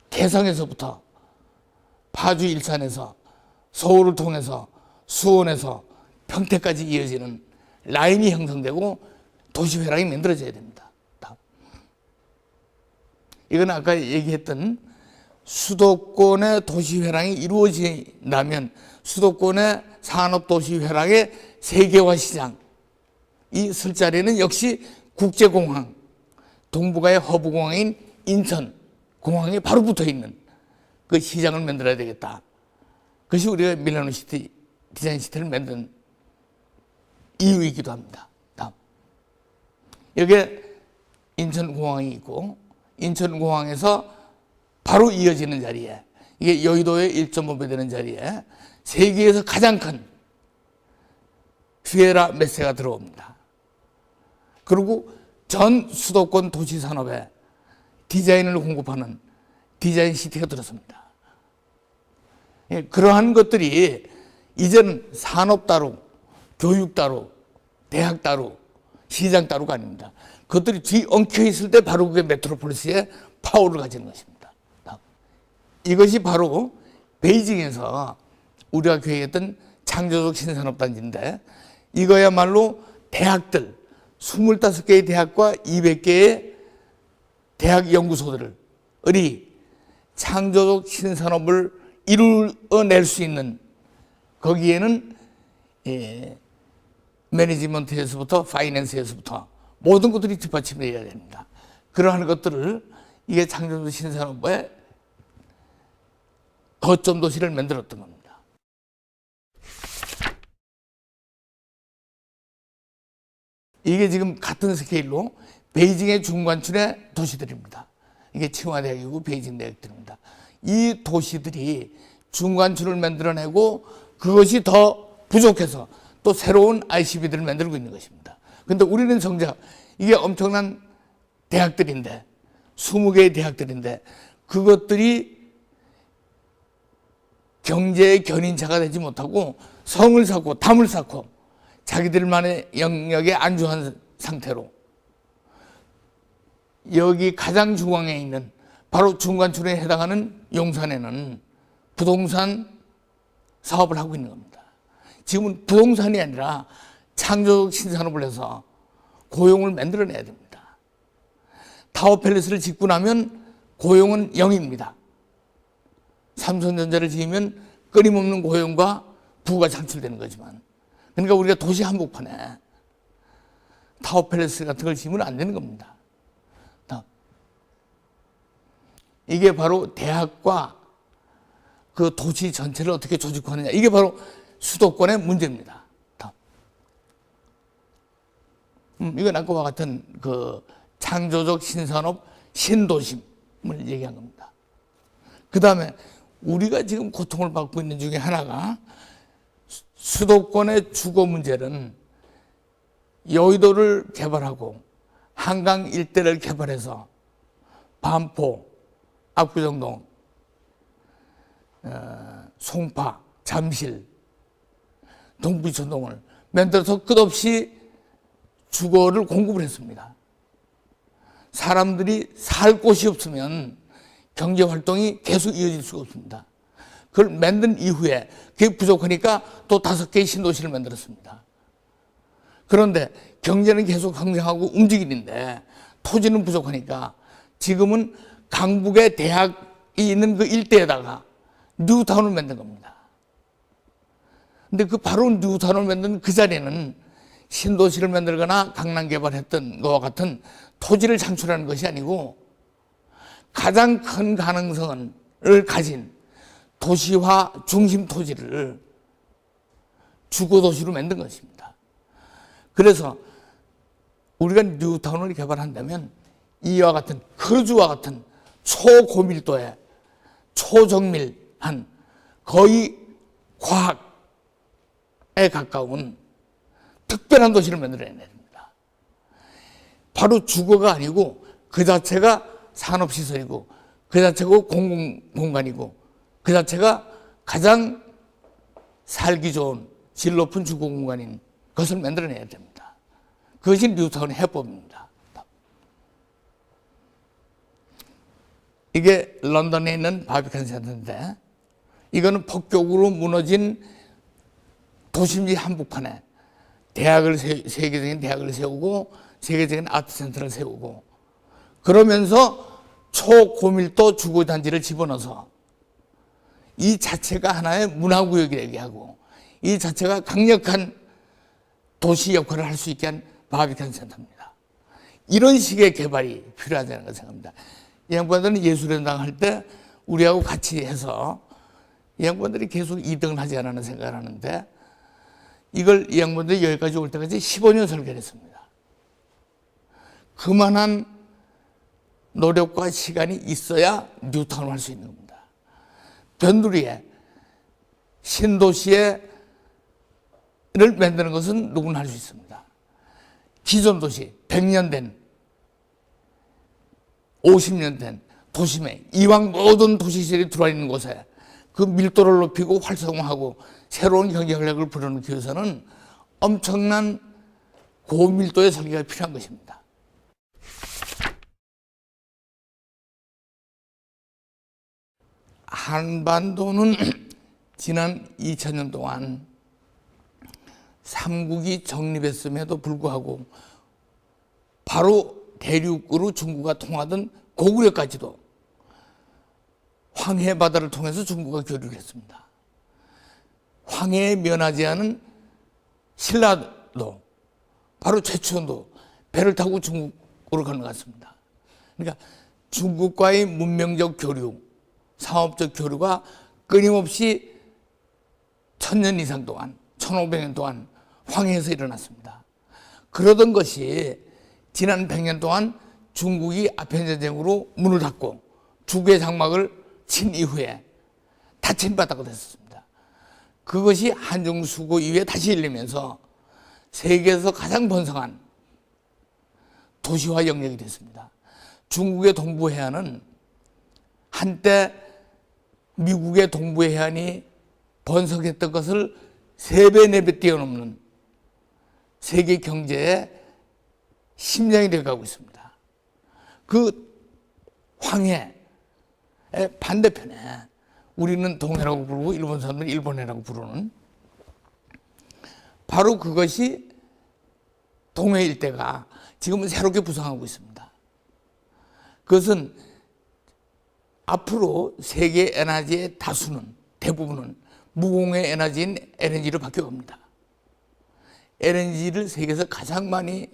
개성에서부터 파주 일산에서 서울을 통해서 수원에서 평택까지 이어지는 라인이 형성되고 도시 회랑이 만들어져야 됩니다. 이건 아까 얘기했던 수도권의 도시 회랑이 이루어진다면 수도권의 산업 도시 회랑의 세계화 시장, 이 설 자리는 역시 국제공항, 동북아의 허브공항인 인천 공항에 바로 붙어 있는 그 시장을 만들어야 되겠다. 그것이 우리가 밀라노 시티 디자인 시티를 만든 이유이기도 합니다. 다음. 여기에 인천공항이 있고, 인천공항에서 바로 이어지는 자리에, 이게 여의도의 1.5배 되는 자리에 세계에서 가장 큰 피에라 메세가 들어옵니다. 그리고 전 수도권 도시 산업에 디자인을 공급하는 디자인 시티가 들었습니다. 그러한 것들이 이제는 산업 따로, 교육 따로, 대학 따로, 시장 따로가 아닙니다. 그것들이 뒤엉켜 있을 때 바로 그게 메트로폴리스의 파워를 가지는 것입니다. 이것이 바로 베이징에서 우리가 계획했던 창조적 신산업단지인데, 이거야말로 대학들 25개의 대학과 200개의 대학 연구소들이 창조적 신산업을 이루어낼 수 있는, 거기에는 매니지먼트에서부터 파이낸스에서부터 모든 것들이 뒷받침해야 됩니다. 그러한 것들을 이게 창조적 신산업의 거점 도시를 만들었던 겁니다. 이게 지금 같은 스케일로 베이징의 중관촌의 도시들입니다. 이게 칭화대학이고 베이징 대학들입니다. 이 도시들이 중관촌을 만들어내고 그것이 더 부족해서 또 새로운 ICB들을 만들고 있는 것입니다. 그런데 우리는 정작 이게 엄청난 대학들인데, 20개의 대학들인데, 그것들이 경제의 견인차가 되지 못하고 성을 쌓고 담을 쌓고 자기들만의 영역에 안주한 상태로, 여기 가장 중앙에 있는 바로 중관촌에 해당하는 용산에는 부동산 사업을 하고 있는 겁니다. 지금은 부동산이 아니라 창조적 신산업을 해서 고용을 만들어내야 됩니다. 타워팰리스를 짓고 나면 고용은 0입니다. 삼성전자를 지으면 끊임없는 고용과 부가 창출되는 거지만, 그러니까 우리가 도시 한복판에 타워팰리스 같은 걸 지으면 안 되는 겁니다. 이게 바로 대학과 그 도시 전체를 어떻게 조직하느냐, 이게 바로 수도권의 문제입니다. 이건 아까와 같은 그 창조적 신산업 신도심을 얘기한 겁니다. 그 다음에 우리가 지금 고통을 받고 있는 중에 하나가, 수도권의 주거 문제는 여의도를 개발하고 한강 일대를 개발해서 반포, 압구정동, 송파, 잠실, 동부천동을 만들어서 끝없이 주거를 공급을 했습니다. 사람들이 살 곳이 없으면 경제 활동이 계속 이어질 수가 없습니다. 그걸 만든 이후에 그게 부족하니까 또 5개의 신도시를 만들었습니다. 그런데 경제는 계속 성장하고 움직이는데 토지는 부족하니까 지금은 강북의 대학이 있는 그 일대에다가 뉴타운을 만든 겁니다. 근데 그 바로 뉴타운을 만든 그 자리는 신도시를 만들거나 강남 개발했던 것과 같은 토지를 창출하는 것이 아니고 가장 큰 가능성을 가진 도시화 중심 토지를 주거도시로 만든 것입니다. 그래서 우리가 뉴타운을 개발한다면 이와 같은, 거주와 같은 초고밀도의 초정밀한 거의 과학에 가까운 특별한 도시를 만들어내야 됩니다. 바로 주거가 아니고 그 자체가 산업시설이고 그 자체가 공공공간이고 그 자체가 가장 살기 좋은 질 높은 주거공간인 것을 만들어내야 됩니다. 그것이 뉴타운 해법입니다. 이게 런던에 있는 바비칸 센터인데, 이거는 폭격으로 무너진 도심지 한복판에 대학을 세계적인 대학을 세우고 세계적인 아트센터를 세우고, 그러면서 초고밀도 주거단지를 집어넣어서 이 자체가 하나의 문화구역이 되게 하고 이 자체가 강력한 도시 역할을 할 수 있게 한 바비칸 센터입니다. 이런 식의 개발이 필요하다는 걸 생각합니다. 이 양반들은 예술현장 할 때 우리하고 같이 해서 이 양반들이 계속 2등을 하지 않았나 생각을 하는데, 이걸 이 양반들이 여기까지 올 때까지 15년 설계를 했습니다. 그만한 노력과 시간이 있어야 뉴타운을 할 수 있는 겁니다. 변두리에 신도시를 만드는 것은 누구나 할 수 있습니다. 기존 도시, 100년 된, 50년 된 도심에 이왕 모든 도시시설이 들어와 있는 곳에 그 밀도를 높이고 활성화하고 새로운 경쟁력을 불어넣기 위해서는 엄청난 고밀도의 설계가 필요한 것입니다. 한반도는 지난 2000년 동안 삼국이 정립했음에도 불구하고 바로 대륙으로 중국과 통하던 고구려까지도 황해 바다를 통해서 중국과 교류를 했습니다. 황해에 면하지 않은 신라도, 바로 최초도 배를 타고 중국으로 건너갔습니다. 그러니까 중국과의 문명적 교류, 상업적 교류가 끊임없이 1000년 이상 동안, 1500년 동안 황해에서 일어났습니다. 그러던 것이 지난 100년 동안 중국이 아편전쟁으로 문을 닫고 주구의 장막을 친 이후에 닫힌 바다가 됐습니다. 그것이 한중수고 이후에 다시 열리면서 세계에서 가장 번성한 도시화 영역이 됐습니다. 중국의 동부 해안은 한때 미국의 동부 해안이 번성했던 것을 3배, 4배 뛰어넘는 세계 경제의 심장이 되어가고 있습니다. 그 황해의 반대편에 우리는 동해라고 부르고 일본 사람들은 일본해라고 부르는 바로 그것이 동해 일대가 지금은 새롭게 부상하고 있습니다. 그것은 앞으로 세계 에너지의 다수는, 대부분은 무공해 에너지인 LNG로 바뀌어갑니다. LNG를 세계에서 가장 많이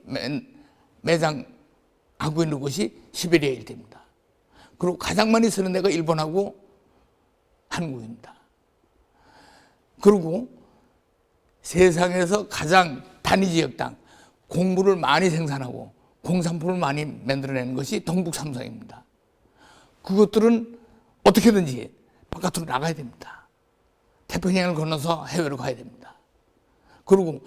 매장하고 있는 곳이 시베리아 일대입니다. 그리고 가장 많이 쓰는 데가 일본하고 한국입니다. 그리고 세상에서 가장 단위 지역당 곡물을 많이 생산하고 공산품을 많이 만들어내는 것이 동북 삼성입니다. 그것들은 어떻게든지 바깥으로 나가야 됩니다. 태평양을 건너서 해외로 가야 됩니다. 그리고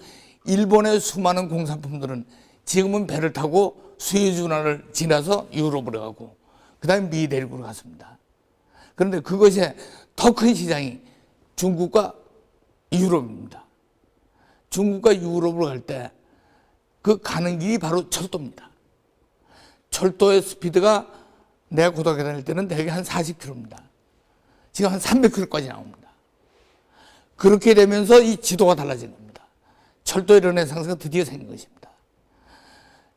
일본의 수많은 공산품들은 지금은 배를 타고 수에즈 운하를 지나서 유럽으로 가고 그 다음에 미 대륙으로 갔습니다. 그런데 그것의 더 큰 시장이 중국과 유럽입니다. 중국과 유럽으로 갈 때 그 가는 길이 바로 철도입니다. 철도의 스피드가 내가 고등학교 다닐 때는 대개 한 40km입니다. 지금 한 300km까지 나옵니다. 그렇게 되면서 이 지도가 달라진 겁니다. 철도의 르네상스가 드디어 생긴 것입니다.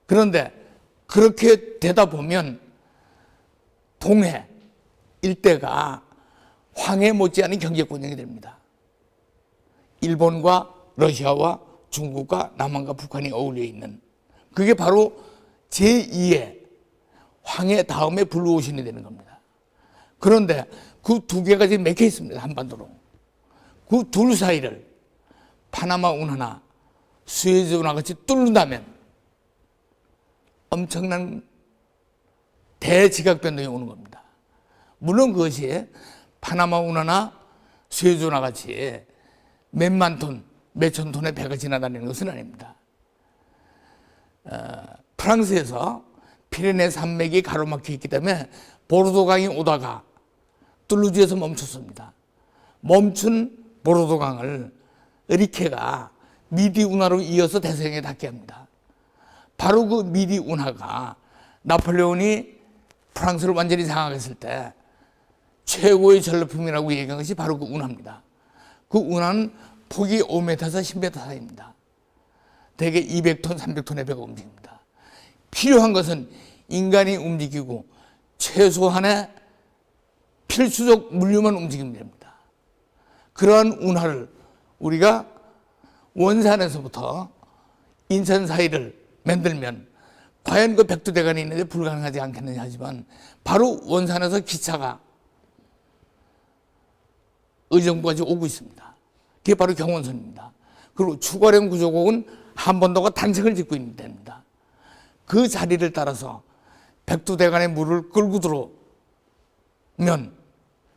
그런데 그렇게 되다 보면 동해 일대가 황해 못지않은 경제권역이 됩니다. 일본과 러시아와 중국과 남한과 북한이 어울려 있는 그게 바로 제2의 황해 다음에 블루오션이 되는 겁니다. 그런데 그 두 개가 지금 맥혀 있습니다. 한반도로. 그 둘 사이를 파나마 운하나 수에즈 운하 같이 뚫는다면 엄청난 대지각 변동이 오는 겁니다. 물론 그것이 파나마 운하나 수에즈 운하 같이 몇만 톤, 몇천 톤의 배가 지나다니는 것은 아닙니다. 프랑스에서 피레네 산맥이 가로막혀 있기 때문에 보르도강이 오다가 툴루즈에서 멈췄습니다. 멈춘 보르도강을 리케가 미디 운하로 이어서 대서양에 닿게 합니다. 바로 그 미디 운하가 나폴레온이 프랑스를 완전히 장악했을 때 최고의 전력품이라고 얘기한 것이 바로 그 운하입니다. 그 운하는 폭이 5m에서 10m 사이입니다. 대개 200톤, 300톤의 배가 움직입니다. 필요한 것은 인간이 움직이고 최소한의 필수적 물류만 움직이면 됩니다. 그러한 운하를 우리가 원산에서부터 인천 사이를 만들면 과연 그 백두대간이 있는데 불가능하지 않겠느냐 하지만 바로 원산에서 기차가 의정부까지 오고 있습니다. 그게 바로 경원선입니다. 그리고 추가령 구조국은 한반도가 단층을 짓고 있는 데입니다. 그 자리를 따라서 백두대간의 물을 끌고 들어오면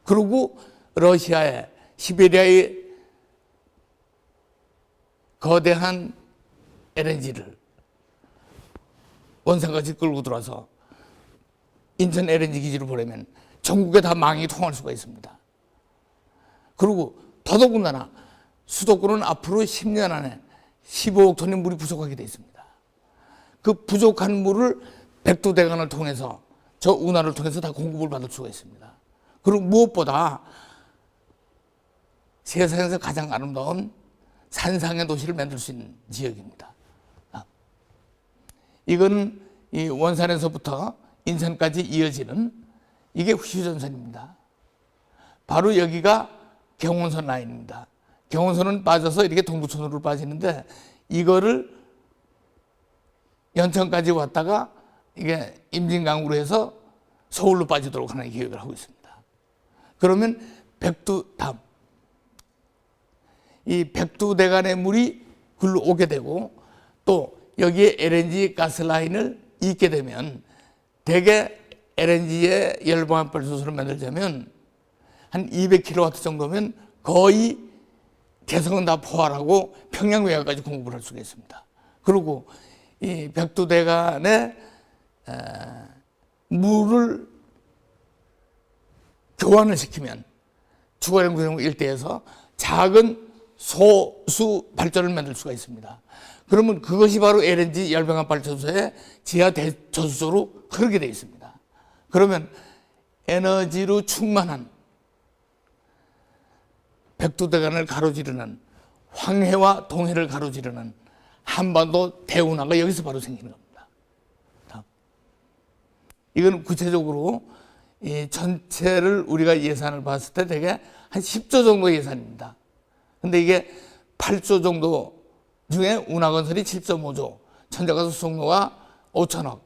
그리고 러시아의 시베리아의 거대한 LNG를 원산까지 끌고 들어와서 인천 LNG 기지로 보내면 전국에 다 망이 통할 수가 있습니다. 그리고 더더군다나 수도권은 앞으로 10년 안에 15억 톤의 물이 부족하게 돼 있습니다. 그 부족한 물을 백두대간을 통해서 저 운하를 통해서 다 공급을 받을 수가 있습니다. 그리고 무엇보다 세상에서 가장 아름다운 산상의 도시를 만들 수 있는 지역입니다. 이건 이 원산에서부터 인천까지 이어지는 이게 휴전선입니다. 바로 여기가 경운선 라인입니다. 경운선은 빠져서 이렇게 동부천으로 빠지는데 이거를 연천까지 왔다가 이게 임진강으로 해서 서울로 빠지도록 하는 계획을 하고 있습니다. 그러면 백두담, 이 백두대간의 물이 글로 오게 되고 또 여기에 LNG 가스라인을 잇게 되면 대개 LNG의 열방압 발전소를 만들자면 한 200kW 정도면 거의 개성은 다 포괄하고 평양 외곽까지 공급을 할 수가 있습니다. 그리고 이 백두대간에 물을 교환을 시키면 주거랭구정 일대에서 작은 소수 발전을 만들 수가 있습니다. 그러면 그것이 바로 LNG 열병합 발전소의 지하 대저수소로 흐르게 되어 있습니다. 그러면 에너지로 충만한 백두대간을 가로지르는 황해와 동해를 가로지르는 한반도 대운하가 여기서 바로 생기는 겁니다. 다음. 이건 구체적으로 이 전체를 우리가 예산을 봤을 때 대개 한 10조 정도 예산입니다. 근데 이게 8조 정도 중에 운하건설이 7.5조, 천자가수 송로가 5천억.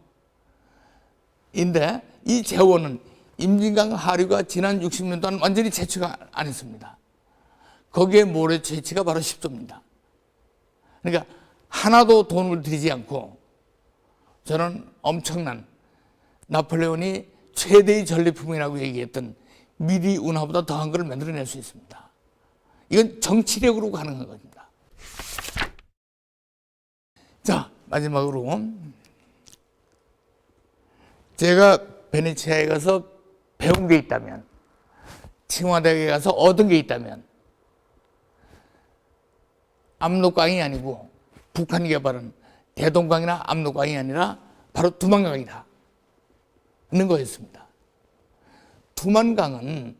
인데 이 재원은 임진강 하류가 지난 60년 동안 완전히 채취가 안 했습니다. 거기에 모래 채취가 바로 10조입니다. 그러니까 하나도 돈을 들이지 않고 저는 엄청난 나폴레온이 최대의 전리품이라고 얘기했던 미리 운하보다 더한 걸 만들어낼 수 있습니다. 이건 정치력으로 가능한 겁니다. 자, 마지막으로 제가 베네치아에 가서 배운 게 있다면,清华대학에 가서 얻은 게 있다면 압록강이 아니고 북한이 개발은 대동강이나 압록강이 아니라 바로 두만강이다 는 거였습니다. 두만강은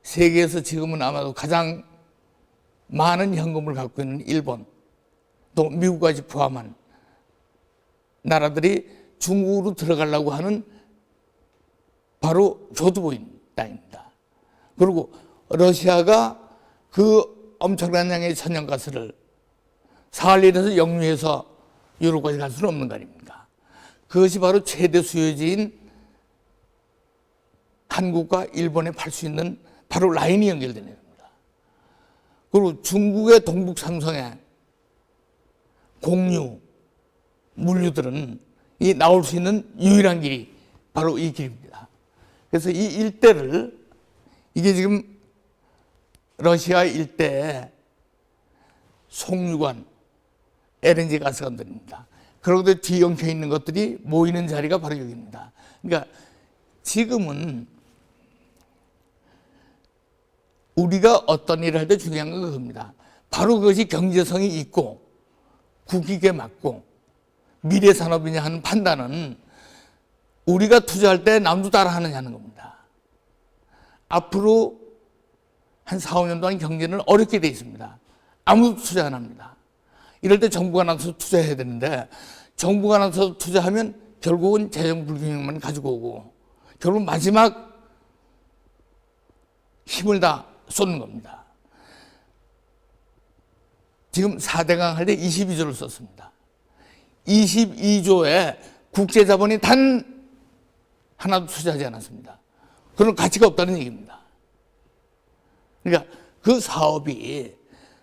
세계에서 지금은 아마도 가장 많은 현금을 갖고 있는 일본, 또 미국까지 포함한 나라들이 중국으로 들어가려고 하는 바로 교두보인 땅입니다. 그리고 러시아가 그 엄청난 양의 천연가스를 사할린에서 역류해서 유럽까지 갈 수는 없는 거 아닙니까? 그것이 바로 최대 수요지인 한국과 일본에 팔 수 있는 바로 라인이 연결되는 겁니다. 그리고 중국의 동북 삼성의 공유, 물류들은 이 나올 수 있는 유일한 길이 바로 이 길입니다. 그래서 이 일대를, 이게 지금 러시아 일대에 송유관, LNG 가스관들입니다. 그런데 뒤엉켜 있는 것들이 모이는 자리가 바로 여기입니다. 그러니까 지금은 우리가 어떤 일을 할 때 중요한 건 그겁니다. 바로 그것이 경제성이 있고 국익에 맞고 미래 산업이냐 하는 판단은 우리가 투자할 때 남도 따라 하느냐는 겁니다. 앞으로 한 4, 5년 동안 경제는 어렵게 돼 있습니다. 아무도 투자 안 합니다. 이럴 때 정부가 나서서 투자해야 되는데 정부가 나서서 투자하면 결국은 재정 불균형만 가지고 오고 결국 마지막 힘을 다 쏟는 겁니다. 지금 4대강 할 때 22조를 썼습니다. 22조에 국제자본이 단 하나도 투자하지 않았습니다. 그런 가치가 없다는 얘기입니다. 그러니까 그 사업이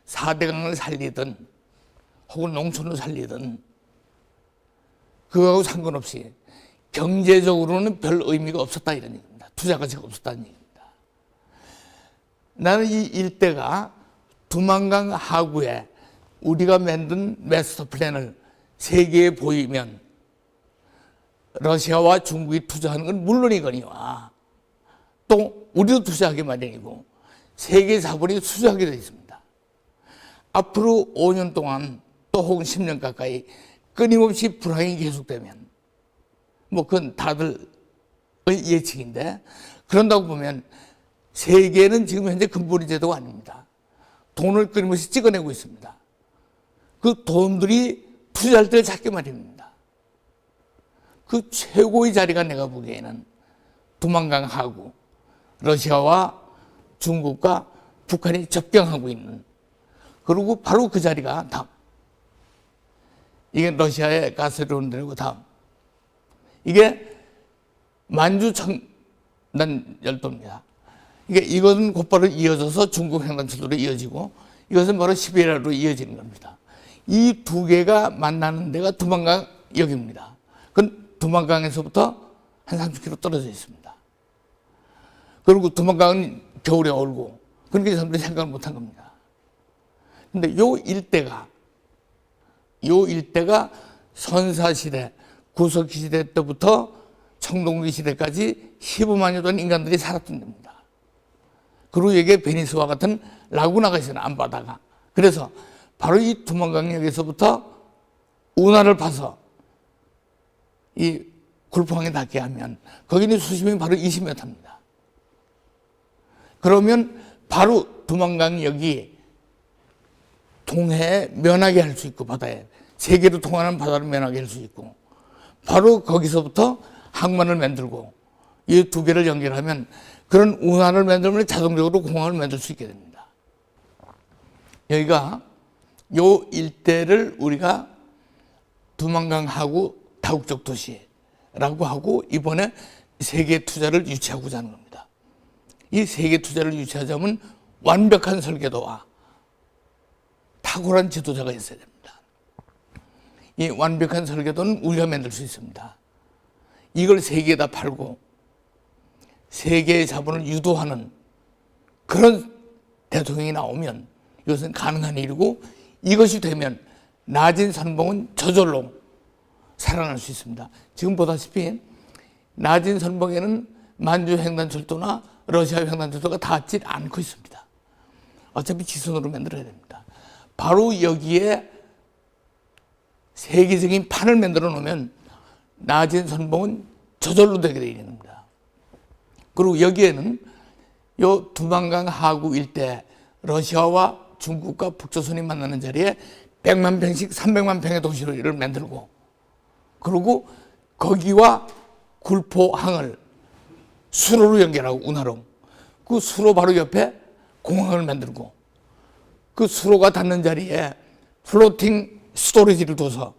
4대강을 살리든 혹은 농촌을 살리든 그거하고 상관없이 경제적으로는 별 의미가 없었다 이런 얘기입니다. 투자 가치가 없었다는 얘기입니다. 나는 이 일대가 두만강 하구에 우리가 만든 마스터 플랜을 세계에 보이면 러시아와 중국이 투자하는 건 물론이거니와 또 우리도 투자하기 마련이고 세계 자본이 투자하게 되어 있습니다. 앞으로 5년 동안 또 혹은 10년 가까이 끊임없이 불황이 계속되면 그건 다들의 예측인데, 그런다고 보면 세계는 지금 현재 금본위 제도가 아닙니다. 돈을 끊임없이 찍어내고 있습니다. 그 돈들이 투자할 때를 찾기 마련입니다. 그 최고의 자리가 내가 보기에는 두만강 하구, 러시아와 중국과 북한이 접경하고 있는, 그리고 바로 그 자리가 다음, 이게 러시아의 가스론들이고 다음, 이게 만주 청난 열도입니다. 이것은 곧바로 이어져서 중국 횡단철도로 이어지고, 이것은 바로 시베리아로 이어지는 겁니다. 이 두 개가 만나는 데가 두만강 역입니다. 그건 두만강에서부터 한 30km 떨어져 있습니다. 그리고 두만강은 겨울에 얼고, 그러니까 사람들이 생각을 못한 겁니다. 근데 요 일대가 선사시대, 구석시대 때부터 청동기 시대까지 15만여 된 인간들이 살았던 데입니다. 그리고 여기에 베니스와 같은 라구나가 있어요, 앞바다가. 그래서 바로 이 두만강역에서부터 운하를 파서 이 굴포항에 닿게 하면 거기는 수심이 바로 20m입니다. 그러면 바로 두만강역이 동해에 면하게 할 수 있고, 바다에 세계로 통하는 바다를 면하게 할 수 있고, 바로 거기서부터 항만을 만들고 이 두 개를 연결하면 그런 운하를 만들면 자동적으로 공항을 만들 수 있게 됩니다. 여기가 요 일대를 우리가 두만강하고 다국적 도시라고 하고, 이번에 세계 투자를 유치하고자 하는 겁니다. 이 세계 투자를 유치하자면 완벽한 설계도와 탁월한 지도자가 있어야 됩니다. 이 완벽한 설계도는 우리가 만들 수 있습니다. 이걸 세계에다 팔고 세계의 자본을 유도하는 그런 대통령이 나오면 이것은 가능한 일이고, 이것이 되면 낮은 선봉은 저절로 살아날 수 있습니다. 지금 보다시피 낮은 선봉에는 만주 횡단철도나 러시아 횡단철도가 닿지 않고 있습니다. 어차피 지선으로 만들어야 됩니다. 바로 여기에 세계적인 판을 만들어 놓으면 낮은 선봉은 저절로 되게 되어 있는 겁니다. 그리고 여기에는 요 두만강 하구 일대, 러시아와 중국과 북조선이 만나는 자리에 100만 평씩 300만 평의 도시를 만들고, 그리고 거기와 굴포항을 수로로 연결하고, 운하로 그 수로 바로 옆에 공항을 만들고, 그 수로가 닿는 자리에 플로팅 스토리지를 둬서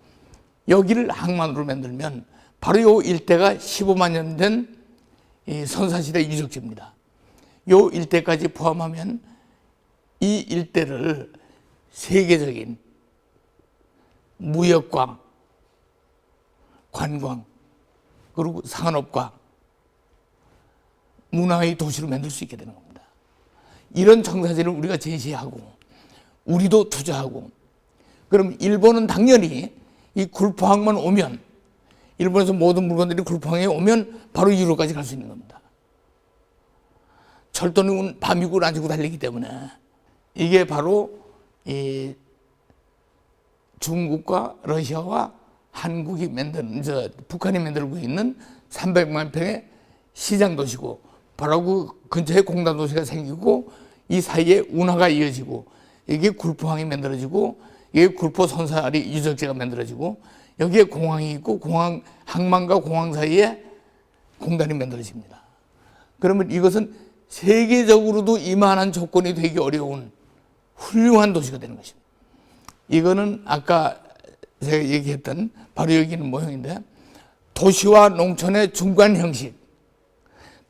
여기를 항만으로 만들면 바로 요 일대가 15만 년 된 이 선사시대 유적지입니다. 요 일대까지 포함하면 이 일대를 세계적인 무역과 관광, 그리고 산업과 문화의 도시로 만들 수 있게 되는 겁니다. 이런 청사진을 우리가 제시하고 우리도 투자하고, 그럼 일본은 당연히 이 굴포항만 오면, 일본에서 모든 물건들이 굴포항에 오면 바로 유로까지 갈 수 있는 겁니다. 철도는 밤이고 낮이고 달리기 때문에 이게 바로 이 중국과 러시아와 한국이 북한이 만들고 있는 300만 평의 시장 도시고, 바로 그 근처에 공단 도시가 생기고, 이 사이에 운하가 이어지고, 이게 굴포항이 만들어지고, 이게 굴포 선사리 유적지가 만들어지고, 여기에 공항이 있고, 항만과 공항 사이에 공단이 만들어집니다. 그러면 이것은 세계적으로도 이만한 조건이 되기 어려운 훌륭한 도시가 되는 것입니다. 이거는 아까 제가 얘기했던 바로 여기 있는 모형인데, 도시와 농촌의 중간 형식,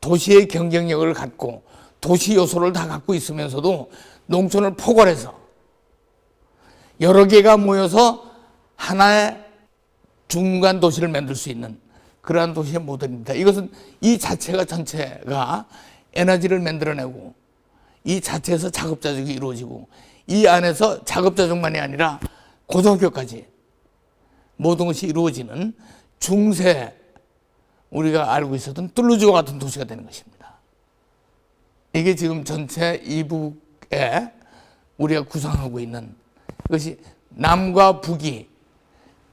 도시의 경쟁력을 갖고 도시 요소를 다 갖고 있으면서도 농촌을 포괄해서 여러 개가 모여서 하나의 중간 도시를 만들 수 있는 그러한 도시의 모델입니다. 이것은 이 자체가 전체가 에너지를 만들어내고, 이 자체에서 작업자족이 이루어지고, 이 안에서 작업자족만이 아니라 고등학교까지 모든 것이 이루어지는 중세, 우리가 알고 있었던 툴루즈와 같은 도시가 되는 것입니다. 이게 지금 전체 이북에 우리가 구상하고 있는 것이 남과 북이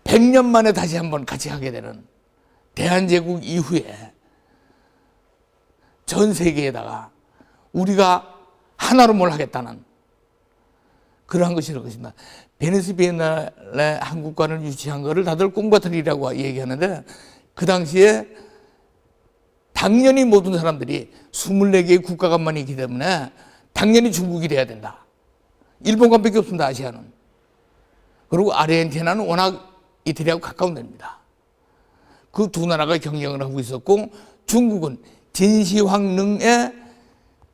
100년 만에 다시 한번 같이 하게 되는 대한제국 이후에 전 세계에다가 우리가 하나로 뭘 하겠다는 그러한 것이라고 것입니다. 베니스 비엔날레 한국관을 유치한 것을 다들 꿈과 틀이라고 얘기하는데 그 당시에 당연히 모든 사람들이 24개의 국가간만 있기 때문에 당연히 중국이 돼야 된다. 일본간밖에 없습니다. 아시아는. 그리고 아르헨티나는 워낙 이태리하고 가까운 데입니다. 그 두 나라가 경쟁을 하고 있었고 중국은 진시황릉의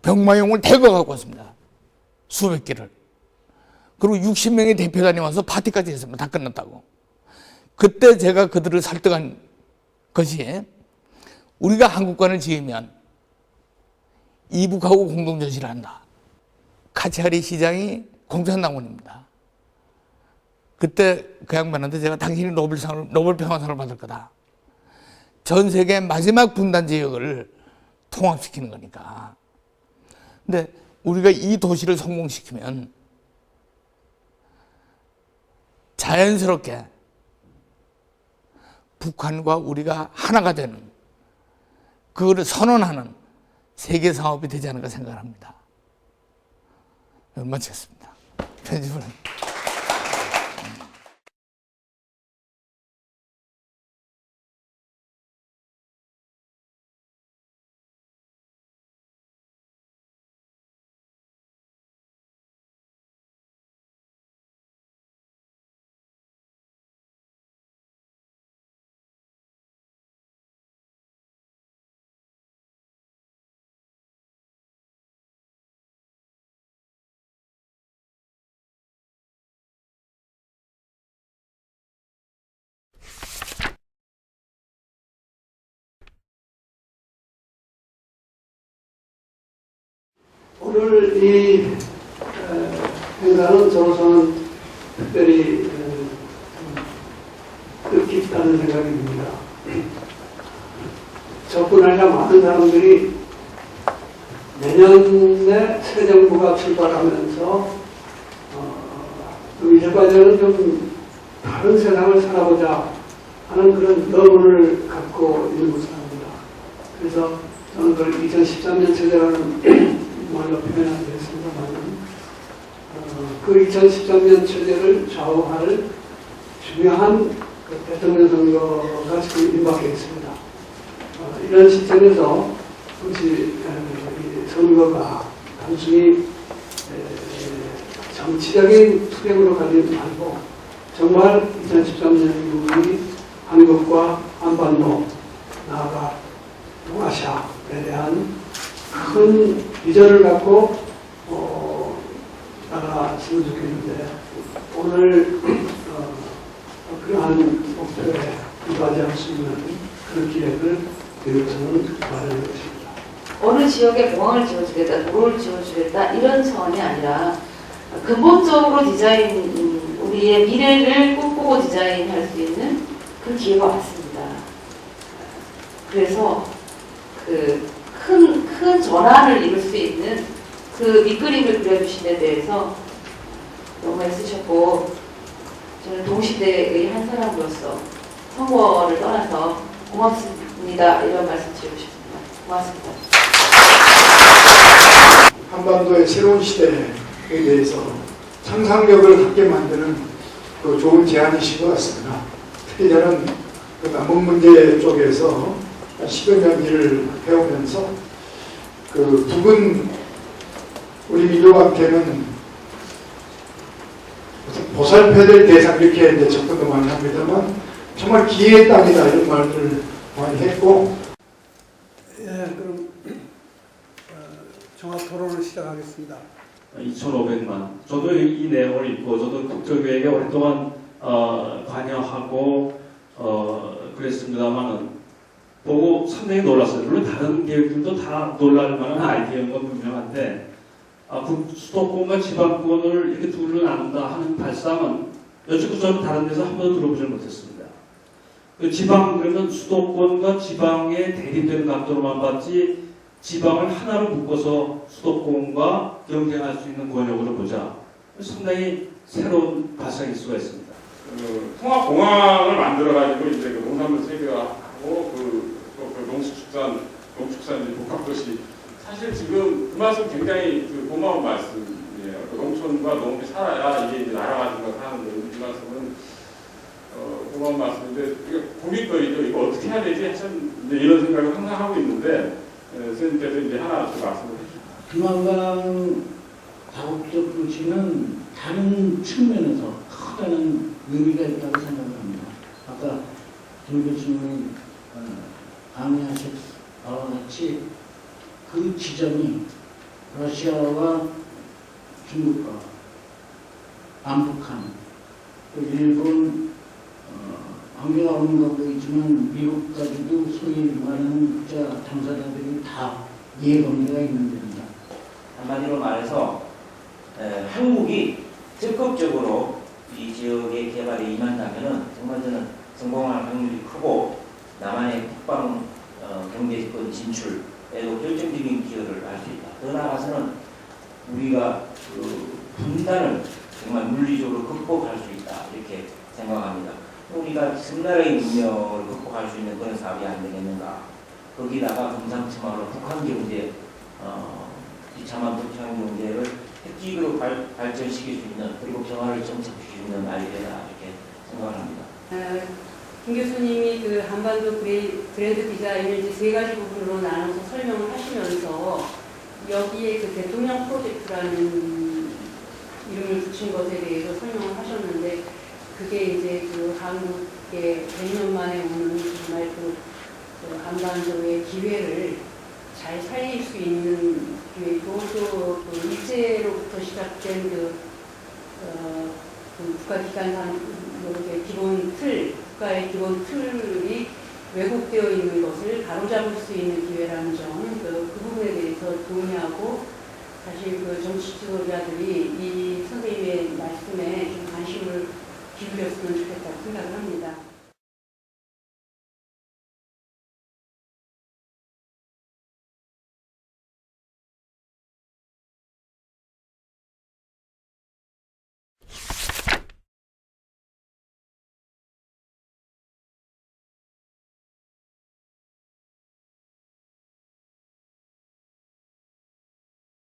병마용을 대거 갖고 왔습니다. 수백 개를. 그리고 60명의 대표단이 와서 파티까지 했습니다. 다 끝났다고. 그때 제가 그들을 설득한 것이 우리가 한국관을 지으면 이북하고 공동전시를 한다. 카치하리 시장이 공산당원입니다. 그때 그 양반한테 제가 당신이 노벨 평화상을 받을 거다. 전 세계 마지막 분단 지역을 통합시키는 거니까. 근데 우리가 이 도시를 성공시키면 자연스럽게 북한과 우리가 하나가 되는 그거를 선언하는 세계 사업이 되지 않을까 생각합니다. 마치겠습니다. 편집을. 오늘 이 행사는 저로서는 특별히 뜻깊다는 생각이 듭니다. 접근하자 많은 사람들이 내년에 새 정부가 출발하면서 이제까지는 좀 다른 세상을 살아보자 하는 그런 여론을 갖고 있는 것을 합니다. 그래서 저는 그걸 2013년 체제라는 말로 표현하게 됐습니다만 그 2013년 체제를 좌우할 중요한 그 대통령 선거가 지금 임박해 있습니다. 이런 시점에서 혹시 선거가 단순히 정치적인 투쟁으로 가지 말고 정말 2013년 이후의 한국과 한반도 나아가 동아시아에 대한 큰 비전을 갖고 나갔으면 좋겠는데 오늘 그러한 목표에 이바지할 수 있는 그런 기획을 교육청은 마련한 것입니다. 어느 지역에 공항을 지어주겠다, 도로를 지어주겠다 이런 차원이 아니라 근본적으로 디자인, 우리의 미래를 꿈꾸고 디자인할 수 있는 그 기회가 왔습니다. 그래서 큰 전환을 이룰 수 있는 그 밑그림을 그려주신 데 대해서 너무 애쓰셨고 저는 동시대의 한 사람으로서 선거를 떠나서 고맙습니다 이런 말씀 드리고 싶습니다. 고맙습니다. 한반도의 새로운 시대에 대해서 상상력을 갖게 만드는 그 좋은 제안이신 것 같습니다. 특히 저는 그 남북 문제 쪽에서 10여 년 일을 해오면서 그 북은 우리 민족한테는 보살펴야 될 대상 이렇게 이제 접근도 많이 합니다만 정말 기회의 땅이다 이런 말들을 많이 했고. 예, 그럼 종합 토론을 시작하겠습니다. 2,500만. 저도 이 내용을 읽고 저도 국토교육에 오랫동안 관여하고 그랬습니다만은 보고 상당히 놀랐어요. 물론 다른 계획들도 다 놀랄 만한 아이디어인 건 분명한데 수도권과 지방권을 이렇게 둘로 나눈다 하는 발상은 여지껏 저는 다른 데서 한 번도 들어보지 못했습니다. 그 지방 그러면 수도권과 지방의 대립되는 감도로만 봤지 지방을 하나로 묶어서 수도권과 경쟁할 수 있는 권역으로 보자. 상당히 새로운 발상일 수가 있습니다. 통합공항을 만들어가지고 이제 그 농산물 세계화하고 농축산 이제 복합도시 사실 지금 그 말씀 굉장히 그 고마운 말씀이에요. 그 농촌과 농업이 살아야 이게 이제 나라 가지고 사는데 이 말씀은 고마운 말씀인데 이게 고민거리죠. 이거 어떻게 해야 되지? 참 이제 이런 생각을 항상 하고 있는데 선생님께서 이제 하나 좀 말씀을 해주세요. 금왕강 다국적 도시는 다른 측면에서 커다란 의미가 있다고 생각합니다. 아까 김 교수님이 강의하신 바와 같이 그 지점이 러시아와 중국과 남북한 또 일본 관계가 없는 것도 있지만 미국까지도 소위 말하는 국제 당사자들이 다 이해관계가 있는 데입니다. 한마디로 말해서 한국이 적극적으로 이 지역의 개발에 임한다면 정말 저는 성공할 확률이 크고 남한의 국방 경제권 진출에도 결정적인 기여를 할 수 있다. 더 나아가서는 우리가 그 분단을 정말 물리적으로 극복할 수 있다 이렇게 생각합니다. 우리가 섬나라의 문명을 극복할 수 있는 그런 사업이 안 되겠는가. 거기다가 금상첨화로 북한 경제, 비참한 북한 경제를 획기적으로 발전시킬 수 있는 그리고 평화를 정착시킬 수 있는 아이디어다 이렇게 생각을 합니다. 김 교수님이 그 한반도 브랜드 디자인을 이제 세 가지 부분으로 나눠서 설명을 하시면서 여기에 그 대통령 프로젝트라는 이름을 붙인 것에 대해서 설명을 하셨는데 그게 이제 그 한국의 100년 만에 오는 정말 그 한반도의 기회를 잘 살릴 수 있는 기회고 또 그 일제로부터 시작된 그 국가기관 기본 틀, 국가의 기본 틀이 왜곡되어 있는 것을 바로잡을 수 있는 기회라는 점, 그 부분에 대해서 동의하고 사실 그 정치 지도자들이 이 선생님의 말씀에 좀 관심을 기울였으면 좋겠다고 생각을 합니다.